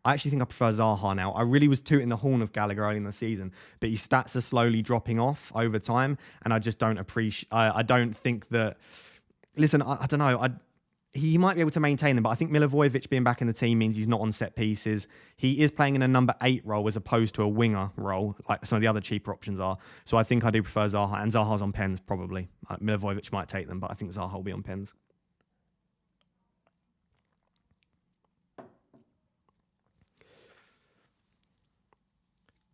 I actually think I prefer Zaha now. I really was tooting the horn of Gallagher early in the season, but his stats are slowly dropping off over time, and I just don't appreciate... I don't think that... Listen, I don't know. He might be able to maintain them, but I think Milivojevic being back in the team means he's not on set pieces. He is playing in a number 8 role as opposed to a winger role, like some of the other cheaper options are. So I think I do prefer Zaha, and Zaha's on pens, probably. Milivojevic might take them, but I think Zaha will be on pens.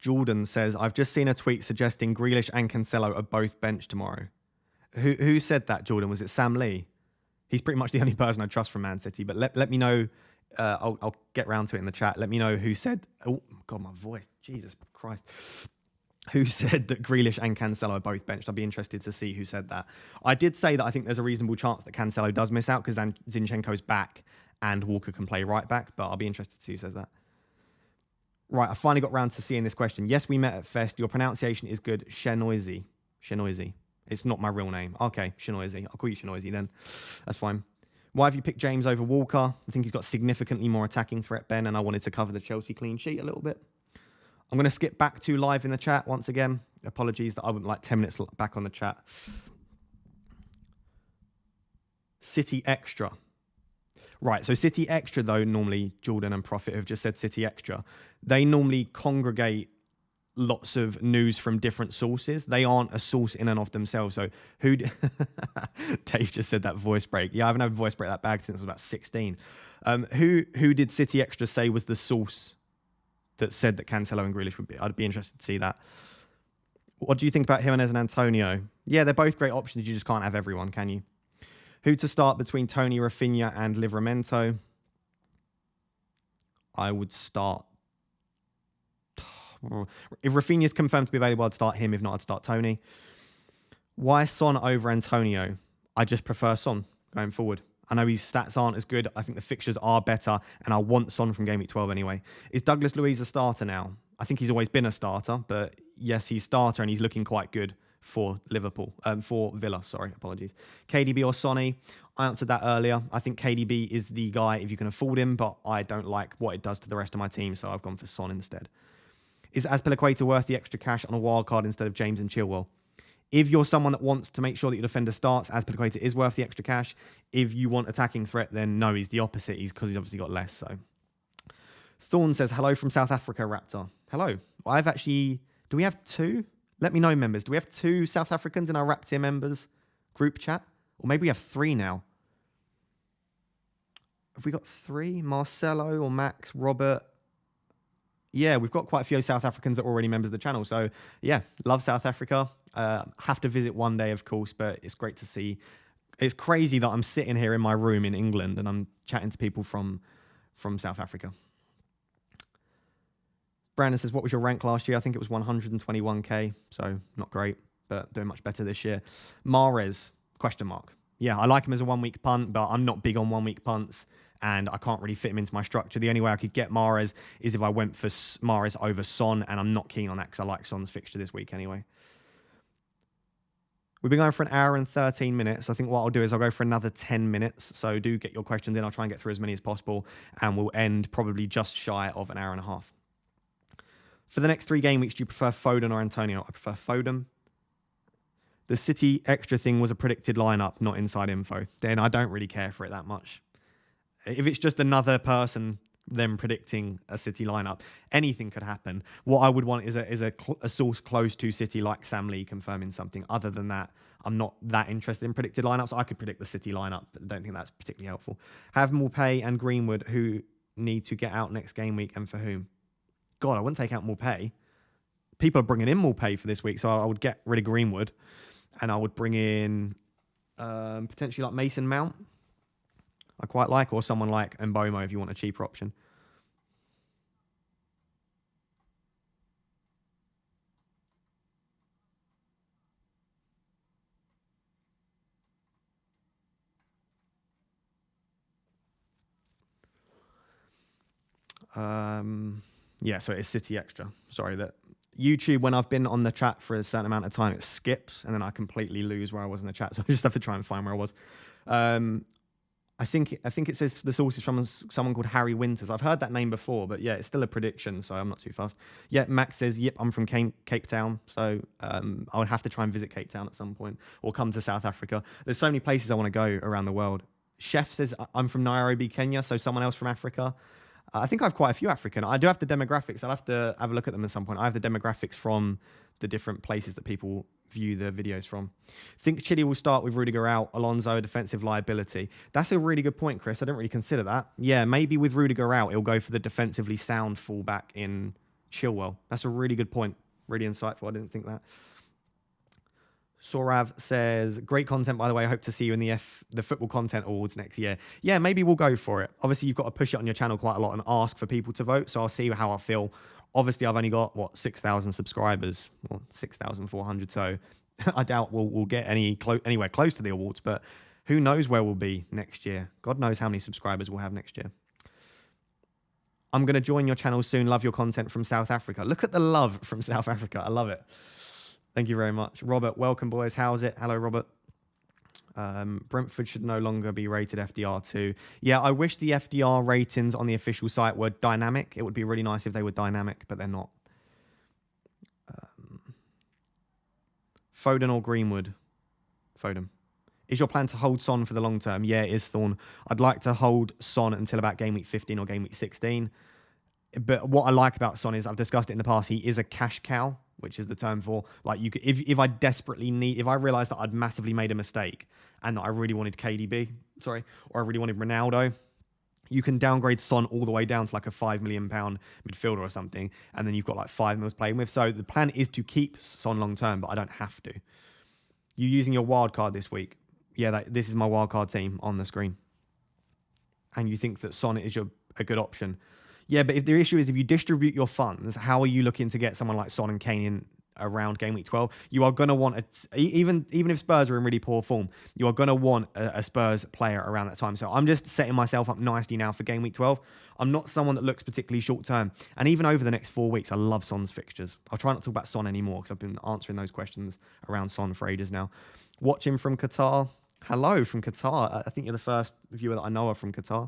Jordan says, I've just seen a tweet suggesting Grealish and Cancelo are both benched tomorrow. Who said that, Jordan? Was it Sam Lee? He's pretty much the only person I trust from Man City, but let me know. I'll get round to it in the chat. Let me know who said... Oh, God, my voice. Jesus Christ. Who said that Grealish and Cancelo are both benched? I'd be interested to see who said that. I did say that I think there's a reasonable chance that Cancelo does miss out because Zinchenko's back and Walker can play right back, but I'll be interested to see who says that. Right, I finally got round to seeing this question. Yes, we met at Fest. Your pronunciation is good. Shenoisy. It's not my real name. Okay, Shenoisy. I'll call you Shenoisy then. That's fine. Why have you picked James over Walker? I think he's got significantly more attacking threat, Ben, and I wanted to cover the Chelsea clean sheet a little bit. I'm going to skip back to live in the chat once again. Apologies that I went like 10 minutes back on the chat. City Extra. Right, so City Extra, though, normally Jordan and Prophet have just said City Extra. They normally congregate lots of news from different sources. They aren't a source in and of themselves. So who... Dave just said that voice break. Yeah, I haven't had a voice break that bad since I was about 16. Who did City Extra say was the source that said that Cancelo and Grealish would be? I'd be interested to see that. What do you think about Jimenez and Antonio? Yeah, they're both great options. You just can't have everyone, can you? Who to start between Tony, Rafinha and Livramento? I would start... If Rafinha's confirmed to be available, I'd start him. If not, I'd start Tony. Why Son over Antonio? I just prefer Son going forward. I know his stats aren't as good. I think the fixtures are better, and I want Son from Gameweek 12 anyway. Is Douglas Luiz a starter now? I think he's always been a starter, but yes, he's starter, and he's looking quite good for Liverpool. For Villa, sorry, apologies. KDB or Sonny? I answered that earlier. I think KDB is the guy if you can afford him, but I don't like what it does to the rest of my team, so I've gone for Son instead. Is Azpilicueta worth the extra cash on a wild card instead of James and Chilwell? If you're someone that wants to make sure that your defender starts, Azpilicueta is worth the extra cash. If you want attacking threat, then no, he's the opposite. Because he's obviously got less. So, Thorn says, hello from South Africa, Raptor. Hello. I've actually... Do we have two? Let me know, members. Do we have two South Africans in our Raptor members group chat? Or maybe we have three now. Have we got three? Marcelo or Max, Robert... Yeah, we've got quite a few South Africans that are already members of the channel. So, yeah, love South Africa. Have to visit one day, of course, but it's great to see. It's crazy that I'm sitting here in my room in England and I'm chatting to people from South Africa. Brandon says, what was your rank last year? I think it was 121k, so not great, but doing much better this year. Mahrez, question mark. Yeah, I like him as a one-week punt, but I'm not big on one-week punts. And I can't really fit him into my structure. The only way I could get Mahrez is if I went for Mahrez over Son, and I'm not keen on that because I like Son's fixture this week anyway. We've been going for an hour and 13 minutes. I think what I'll do is I'll go for another 10 minutes. So do get your questions in. I'll try and get through as many as possible, and we'll end probably just shy of an hour and a half. For the next 3 game weeks, do you prefer Foden or Antonio? I prefer Foden. The City extra thing was a predicted lineup, not inside info. Then I don't really care for it that much. If it's just another person them predicting a City lineup, anything could happen. What I would want is a source close to City like Sam Lee confirming something. Other than that, I'm not that interested in predicted lineups. I could predict the City lineup, but I don't think that's particularly helpful. Have Maupay and Greenwood who need to get out next game week, and for whom? God, I wouldn't take out Maupay. People are bringing in Maupay for this week, so I would get rid of Greenwood, and I would bring in potentially like Mason Mount. I quite like, or someone like Mbomo if you want a cheaper option. Yeah, so it's City Extra. Sorry, that YouTube, when I've been on the chat for a certain amount of time, it skips, and then I completely lose where I was in the chat, so I just have to try and find where I was. I think it says the source is from someone called Harry Winters. I've heard that name before, but yeah, it's still a prediction, so I'm not too fast. Yeah, Max says, yep, I'm from Cape Town, so I would have to try and visit Cape Town at some point, or come to South Africa. There's so many places I want to go around the world. Chef says, I'm from Nairobi, Kenya, so someone else from Africa. I think I have quite a few African. I do have the demographics. I'll have to have a look at them at some point. I have the demographics from the different places that people view the videos from. Think Chile will start with Rudiger out, Alonso a defensive liability. That's a really good point, Chris. I didn't really consider that. Yeah, maybe with Rudiger out, it'll go for the defensively sound fullback in Chilwell. That's a really good point. Really insightful. I didn't think that. Sorav says, great content, by the way. I hope to see you in the Football Content Awards next year. Yeah, maybe we'll go for it. Obviously, you've got to push it on your channel quite a lot and ask for people to vote. So I'll see how I feel. Obviously, I've only got, 6,000 subscribers, or 6,400. So I doubt we'll get anywhere close to the awards. But who knows where we'll be next year. God knows how many subscribers we'll have next year. I'm going to join your channel soon. Love your content from South Africa. Look at the love from South Africa. I love it. Thank you very much. Robert, welcome, boys. How's it? Hello, Robert. Brentford should no longer be rated FDR2. Yeah, I wish the FDR ratings on the official site were dynamic. It would be really nice if they were dynamic, but they're not. Foden or Greenwood? Foden. Is your plan to hold Son for the long term? Yeah, it is, Thorn. I'd like to hold Son until about game week 15 or game week 16. But what I like about Son is, I've discussed it in the past, he is a cash cow, which is the term for, like, you could, if I desperately need, if I realized that I'd massively made a mistake and that I really wanted KDB, or I really wanted Ronaldo, you can downgrade Son all the way down to like a £5 million midfielder or something, and then you've got like 5 mils playing with. So the plan is to keep Son long term, but I don't have to. You using your wildcard this week? Yeah, this is my wildcard team on the screen. And you think that Son is a good option? Yeah, but if the issue is, if you distribute your funds, how are you looking to get someone like Son and Kane in around game week 12? You are going to want, even if Spurs are in really poor form, you are going to want a Spurs player around that time. So I'm just setting myself up nicely now for game week 12. I'm not someone that looks particularly short term. And even over the next 4 weeks, I love Son's fixtures. I'll try not to talk about Son anymore because I've been answering those questions around Son for ages now. Watching from Qatar. Hello from Qatar. I think you're the first viewer that I know of from Qatar.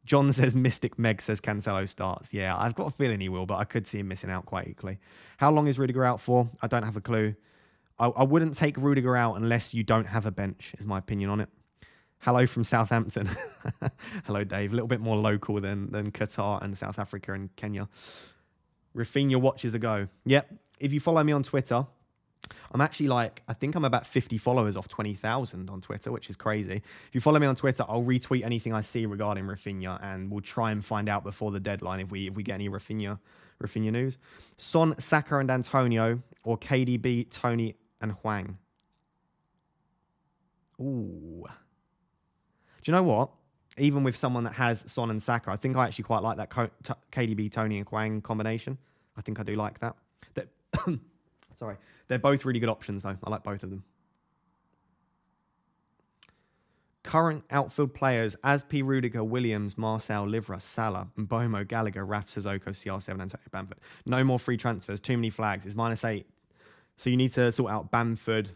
John says Mystic Meg says Cancelo starts. Yeah, I've got a feeling he will, but I could see him missing out quite equally. How long is Rudiger out for? I don't have a clue. I wouldn't take Rudiger out unless you don't have a bench, is my opinion on it. Hello from Southampton. Hello, Dave. A little bit more local than Qatar and South Africa and Kenya. Rafinha watches a go. Yep. If you follow me on Twitter, I'm actually I think I'm about 50 followers off 20,000 on Twitter, which is crazy. If you follow me on Twitter, I'll retweet anything I see regarding Rafinha, and we'll try and find out before the deadline if we get any Rafinha news. Son, Saka and Antonio, or KDB, Tony and Hwang. Ooh. Do you know what? Even with someone that has Son and Saka, I think I actually quite like that KDB, Tony and Hwang combination. I think I do like that. Sorry. They're both really good options, though. I like both of them. Current outfield players: Aspi, Rudiger, Williams, Marcel, Livra, Salah, Mbomo, Gallagher, Raf, Sissoko, CR7, Antonio Bamford. No more free transfers. Too many flags. It's -8. So you need to sort out Bamford,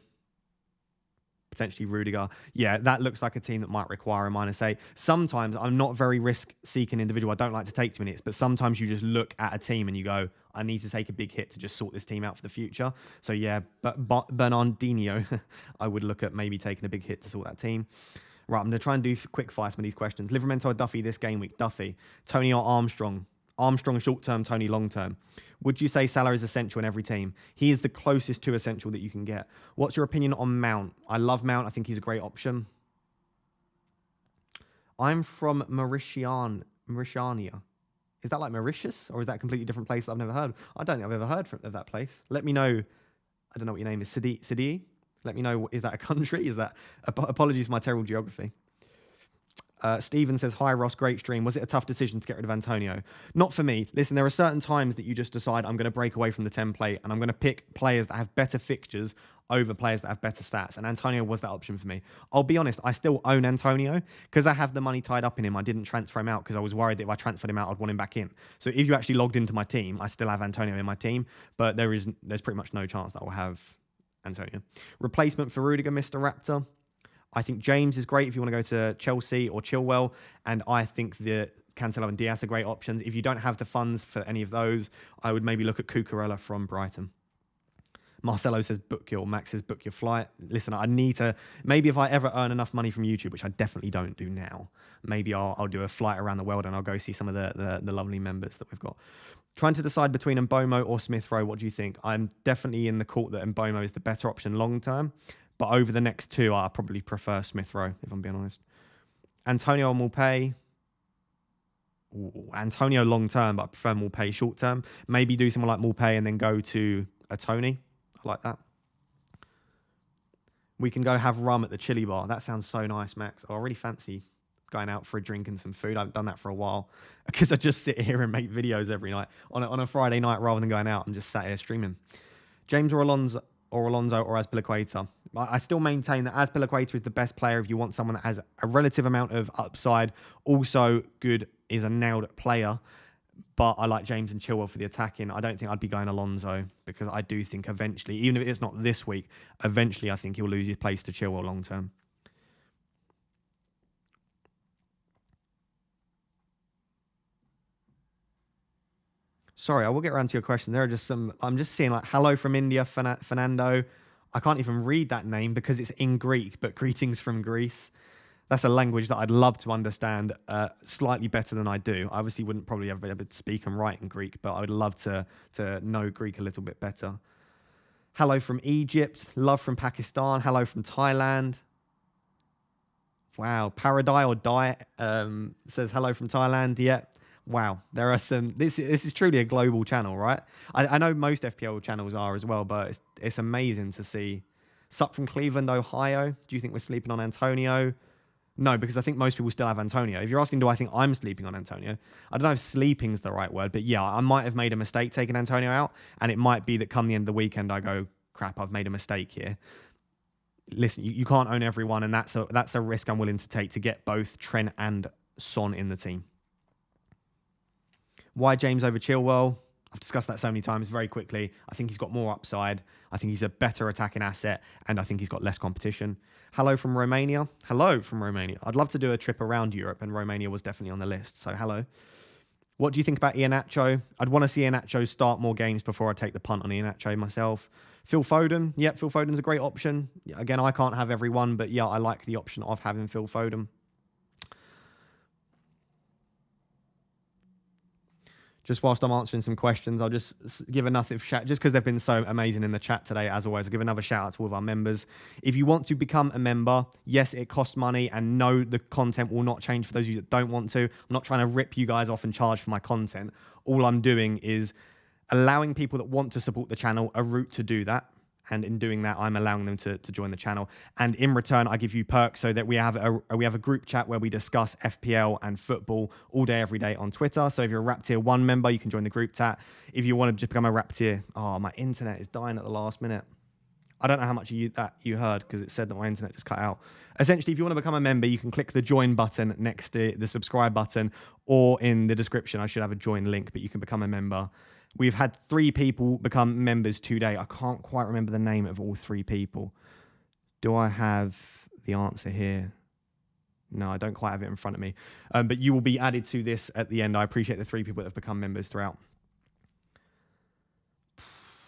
potentially Rudiger. Yeah, that looks like a team that might require a -8. Sometimes I'm not very risk-seeking individual. I don't like to take 2 minutes, but sometimes you just look at a team and you go, I need to take a big hit to just sort this team out for the future. So yeah, but Bernardinho, I would look at maybe taking a big hit to sort that team. Right, I'm going to try and do quick fire some of these questions. Livramento or Duffy this game week? Duffy. Tony or Armstrong? Armstrong short-term, Tony long-term. Would you say Salah is essential in every team? He is the closest to essential that you can get. What's your opinion on Mount? I love Mount. I think he's a great option. I'm from Mauritania. Is that like Mauritius? Or is that a completely different place that I've never heard of? I don't think I've ever heard of that place. Let me know. I don't know what your name is. Sidi? Let me know. Is that a country? Is that... Apologies for my terrible geography. Stephen says, hi Ross, great stream. Was it a tough decision to get rid of Antonio? Not for me. Listen, there are certain times that you just decide I'm going to break away from the template and I'm going to pick players that have better fixtures over players that have better stats. And Antonio was that option for me. I'll be honest, I still own Antonio because I have the money tied up in him. I didn't transfer him out because I was worried that if I transferred him out, I'd want him back in. So if you actually logged into my team, I still have Antonio in my team, but there's pretty much no chance that I'll have Antonio. Replacement for Rudiger, Mr. Raptor. I think James is great if you want to go to Chelsea or Chilwell. And I think the Cancelo and Diaz are great options. If you don't have the funds for any of those, I would maybe look at Cucurella from Brighton. Marcelo says, Max says, book your flight. Listen, I need to, maybe if I ever earn enough money from YouTube, which I definitely don't do now, maybe I'll do a flight around the world and I'll go see some of the lovely members that we've got. Trying to decide between Mbomo or Smith Rowe, what do you think? I'm definitely in the court that Mbomo is the better option long term. But over the next two, I probably prefer Smith Rowe, if I'm being honest. Antonio or Maupay? Antonio long term, but I prefer Maupay short term. Maybe do someone like Maupay and then go to a Tony. I like that. We can go have rum at the chili bar. That sounds so nice, Max. I really fancy going out for a drink and some food. I haven't done that for a while because I just sit here and make videos every night on a Friday night rather than going out and just sat here streaming. James or Alonso or Azpilicueta. I still maintain that Azpilicueta is the best player if you want someone that has a relative amount of upside, also good, is a nailed player. But I like James and Chilwell for the attacking. I don't think I'd be going Alonso because I do think eventually, even if it's not this week, eventually I think he'll lose his place to Chilwell long term. Sorry, I will get around to your question. There are just some, I'm just seeing like, hello from India, Fernando. I can't even read that name because it's in Greek, but greetings from Greece. That's a language that I'd love to understand slightly better than I do. I obviously wouldn't probably ever be able to speak and write in Greek, but I would love to know Greek a little bit better. Hello from Egypt. Love from Pakistan. Hello from Thailand. Wow. Paradise or Die says hello from Thailand. Yeah. Wow. There are some... This is truly a global channel, right? I know most FPL channels are as well, but it's amazing to see. Sup from Cleveland, Ohio. Do you think we're sleeping on Antonio? No, because I think most people still have Antonio. If you're asking, do I think I'm sleeping on Antonio? I don't know if sleeping's the right word, but yeah, I might have made a mistake taking Antonio out, and it might be that come the end of the weekend, I go, crap, I've made a mistake here. Listen, you can't own everyone, and that's a risk I'm willing to take to get both Trent and Son in the team. Why James over Chilwell? I've discussed that so many times very quickly. I think he's got more upside. I think he's a better attacking asset, and I think he's got less competition. Hello from Romania. Hello from Romania. I'd love to do a trip around Europe, and Romania was definitely on the list, so hello. What do you think about Iheanacho? I'd want to see Iheanacho start more games before I take the punt on Iheanacho myself. Phil Foden. Yep, Phil Foden's a great option. Again, I can't have everyone, but yeah, I like the option of having Phil Foden. Just whilst I'm answering some questions, I'll just give another shout, just because they've been so amazing in the chat today, as always, I'll give another shout out to all of our members. If you want to become a member, yes, it costs money, and no, the content will not change for those of you that don't want to. I'm not trying to rip you guys off and charge for my content. All I'm doing is allowing people that want to support the channel a route to do that. And in doing that, I'm allowing them to join the channel. And in return, I give you perks so that we have a group chat where we discuss FPL and football all day, every day on Twitter. So if you're a Rap Tier 1 member, you can join the group chat. If you want to just become a Rap Tier... Oh, my internet is dying at the last minute. I don't know how much you heard because it said that my internet just cut out. Essentially, if you want to become a member, you can click the join button next to the subscribe button, or in the description, I should have a join link, but you can become a member. We've had 3 people become members today. I can't quite remember the name of all 3 people. Do I have the answer here? No, I don't quite have it in front of me. But you will be added to this at the end. I appreciate the 3 people that have become members throughout.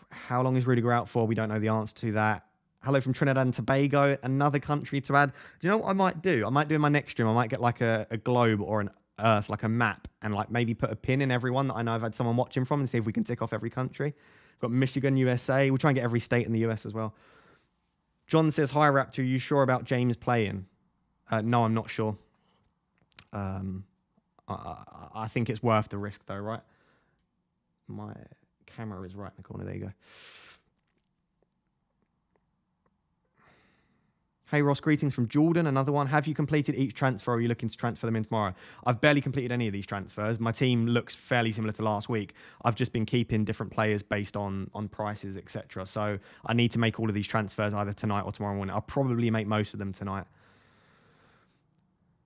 How long is Rudiger out for? We don't know the answer to that. Hello from Trinidad and Tobago, another country to add. Do you know what I might do? I might do in my next stream. I might get like a globe or an Earth, like a map, and like maybe put a pin in everyone that I know I've had someone watching from, and see if we can tick off every country. We've got Michigan, USA. We'll try and get every state in the US as well. John says, hi Raptor, are you sure about James playing? No, I'm not sure. I think it's worth the risk though, right? My camera is right in the corner. There you go. Hey Ross, greetings from Jordan. Another one. Have you completed each transfer, or are you looking to transfer them in tomorrow? I've barely completed any of these transfers. My team looks fairly similar to last week. I've just been keeping different players based on prices, etc. So I need to make all of these transfers either tonight or tomorrow morning. I'll probably make most of them tonight.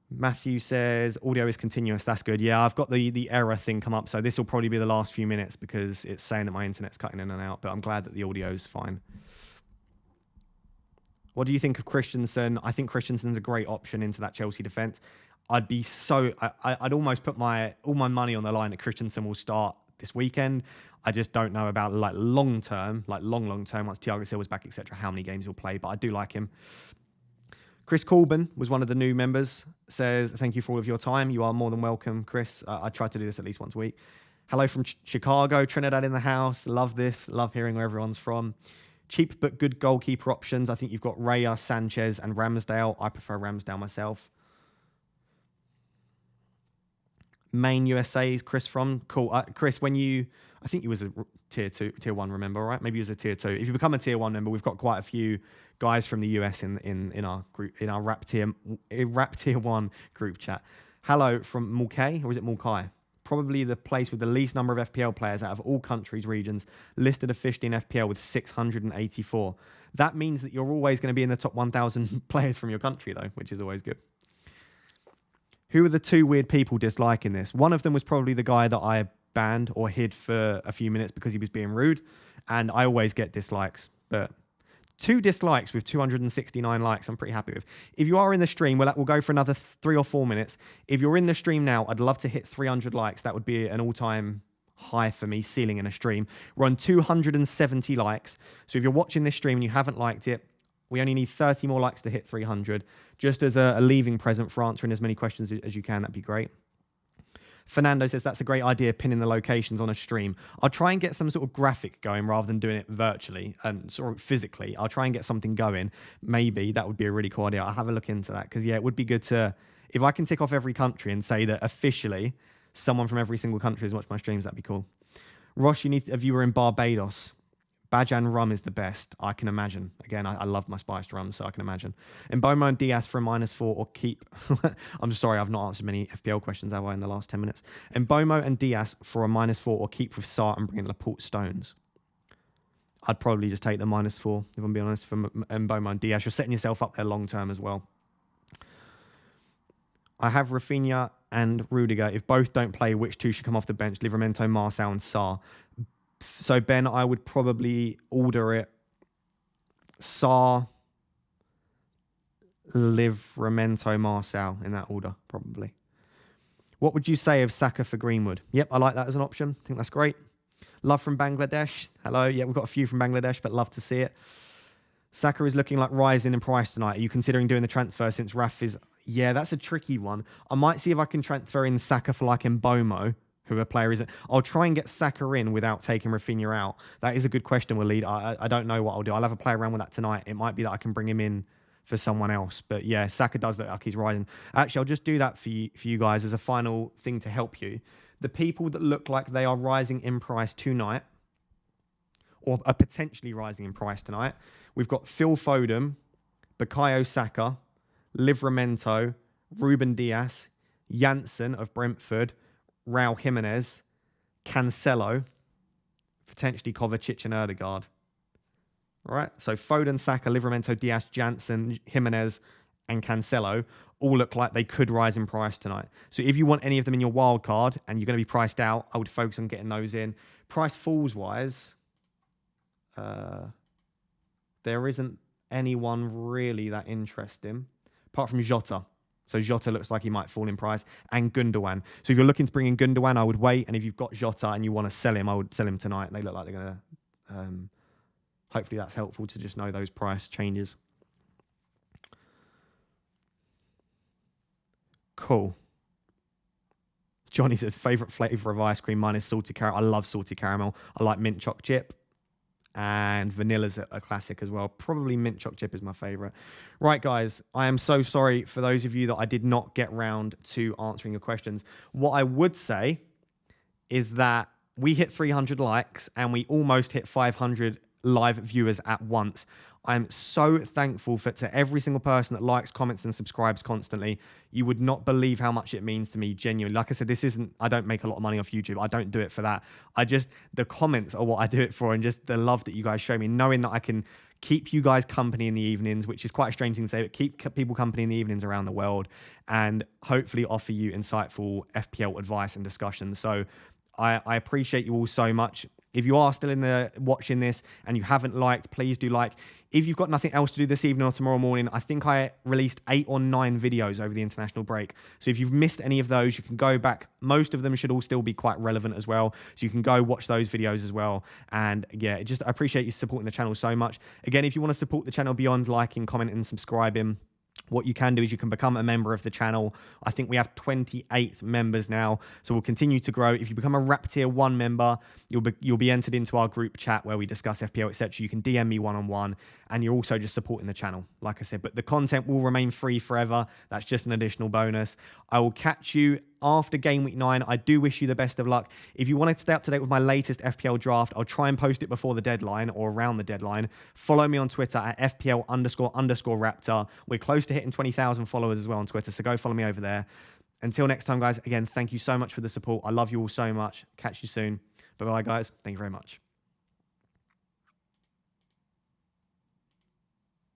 Matthew says, audio is continuous. That's good. Yeah, I've got the error thing come up. So this will probably be the last few minutes because it's saying that my internet's cutting in and out. But I'm glad that the audio is fine. What do you think of Christensen? I think Christensen's a great option into that Chelsea defence. I'd be so... I'd almost put all my money on the line that Christensen will start this weekend. I just don't know about like long term, like long term, once Thiago Silva's back, etc., how many games he'll play. But I do like him. Chris Corbin was one of the new members. Says, thank you for all of your time. You are more than welcome, Chris. I try to do this at least once a week. Hello from Chicago. Trinidad in the house. Love this. Love hearing where everyone's from. Cheap but good goalkeeper options. I think you've got Raya, Sanchez, and Ramsdale. I prefer Ramsdale myself. Main USA is Chris from. Cool. Chris, when you... I think you was a tier 1, remember, right? Maybe you was a tier 2. If you become a tier 1 member, we've got quite a few guys from the US in our group, in our Rap Tier 1 group chat. Hello from Mulcahy, or is it Mulcahy? Probably the place with the least number of FPL players out of all countries, regions, listed officially in FPL with 684. That means that you're always going to be in the top 1,000 players from your country, though, which is always good. Who are the 2 weird people disliking this? One of them was probably the guy that I banned or hid for a few minutes because he was being rude. And I always get dislikes, but 2 dislikes with 269 likes, I'm pretty happy with. If you are in the stream, we'll go for another 3 or 4 minutes. If you're in the stream now, I'd love to hit 300 likes. That would be an all-time high for me, ceiling in a stream. We're on 270 likes. So if you're watching this stream and you haven't liked it, we only need 30 more likes to hit 300. Just as a leaving present for answering as many questions as you can, that'd be great. Fernando says, that's a great idea, pinning the locations on a stream. I'll try and get some sort of graphic going rather than doing it virtually, sort of physically. I'll try and get something going. Maybe that would be a really cool idea. I'll have a look into that because, yeah, it would be good to, if I can tick off every country and say that officially someone from every single country has watched my streams, that'd be cool. Ross, you need a viewer in Barbados. Bajan rum is the best, I can imagine. Again, I love my spiced rum, so I can imagine. And Bomo and Diaz for a -4 or keep. I'm sorry, I've not answered many FPL questions, have I, in the last 10 minutes? And Bomo and Diaz for a -4 or keep with Sarr and bring in Laporte Stones. I'd probably just take the -4, if I'm being honest, from Bomo and Diaz. You're setting yourself up there long term as well. I have Rafinha and Rudiger. If both don't play, which 2 should come off the bench? Livramento, Marcel and Sarr. So, Ben, I would probably order it Sarr, Livramento, Marcel in that order, probably. What would you say of Saka for Greenwood? Yep, I like that as an option. I think that's great. Love from Bangladesh. Hello. Yeah, we've got a few from Bangladesh, but love to see it. Saka is looking like rising in price tonight. Are you considering doing the transfer since Raf is... Yeah, that's a tricky one. I might see if I can transfer in Saka for like Mbomo, who a player isn't. I'll try and get Saka in without taking Rafinha out. That is a good question, Waleed. I don't know what I'll do. I'll have a play around with that tonight. It might be that I can bring him in for someone else. But yeah, Saka does look like he's rising. Actually, I'll just do that for you guys as a final thing to help you. The people that look like they are rising in price tonight, or are potentially rising in price tonight, we've got Phil Foden, Bukayo Saka, Livramento, Ruben Diaz, Janssen of Brentford, Raul Jimenez, Cancelo, potentially Kovacic and Erdegaard. All right, so Foden, Saka, Livramento, Diaz, Janssen, Jimenez, and Cancelo all look like they could rise in price tonight. So if you want any of them in your wild card and you're going to be priced out, I would focus on getting those in. Price falls wise, there isn't anyone really that interesting, apart from Jota. So Jota looks like he might fall in price, and Gundogan. So if you're looking to bring in Gundogan, I would wait. And if you've got Jota and you want to sell him, I would sell him tonight. They look like they're going to... hopefully that's helpful to just know those price changes. Cool. Johnny says, favourite flavour of ice cream, mine is salted caramel. I love salted caramel. I like mint choc chip. And vanilla's a classic as well. Probably mint choc chip is my favourite. Right, guys, I am so sorry for those of you that I did not get round to answering your questions. What I would say is that we hit 300 likes and we almost hit 500 live viewers at once. I'm so thankful to every single person that likes, comments, and subscribes constantly. You would not believe how much it means to me, genuinely. Like I said, I don't make a lot of money off YouTube. I don't do it for that. The comments are what I do it for, and just the love that you guys show me, knowing that I can keep you guys company in the evenings, which is quite a strange thing to say, but keep people company in the evenings around the world, and hopefully offer you insightful FPL advice and discussions. So I appreciate you all so much. If you are still in the watching this and you haven't liked, please do like. If you've got nothing else to do this evening or tomorrow morning, I think I released 8 or 9 videos over the international break. So if you've missed any of those, you can go back. Most of them should all still be quite relevant as well. So you can go watch those videos as well. And yeah, I appreciate you supporting the channel so much. Again, if you want to support the channel beyond liking, commenting, and subscribing, what you can do is you can become a member of the channel. I think we have 28 members now, so we'll continue to grow. If you become a Rap Tier 1 member, you'll be entered into our group chat where we discuss FPL, etc. You can DM me one-on-one, and you're also just supporting the channel, like I said. But the content will remain free forever. That's just an additional bonus. I will catch you after Game Week 9. I do wish you the best of luck. If you wanted to stay up to date with my latest FPL draft, I'll try and post it before the deadline or around the deadline. Follow me on Twitter at FPL__Raptor. We're close to hitting 20,000 followers as well on Twitter, so go follow me over there. Until next time, guys, again, thank you so much for the support. I love you all so much. Catch you soon. Bye-bye, guys. Thank you very much.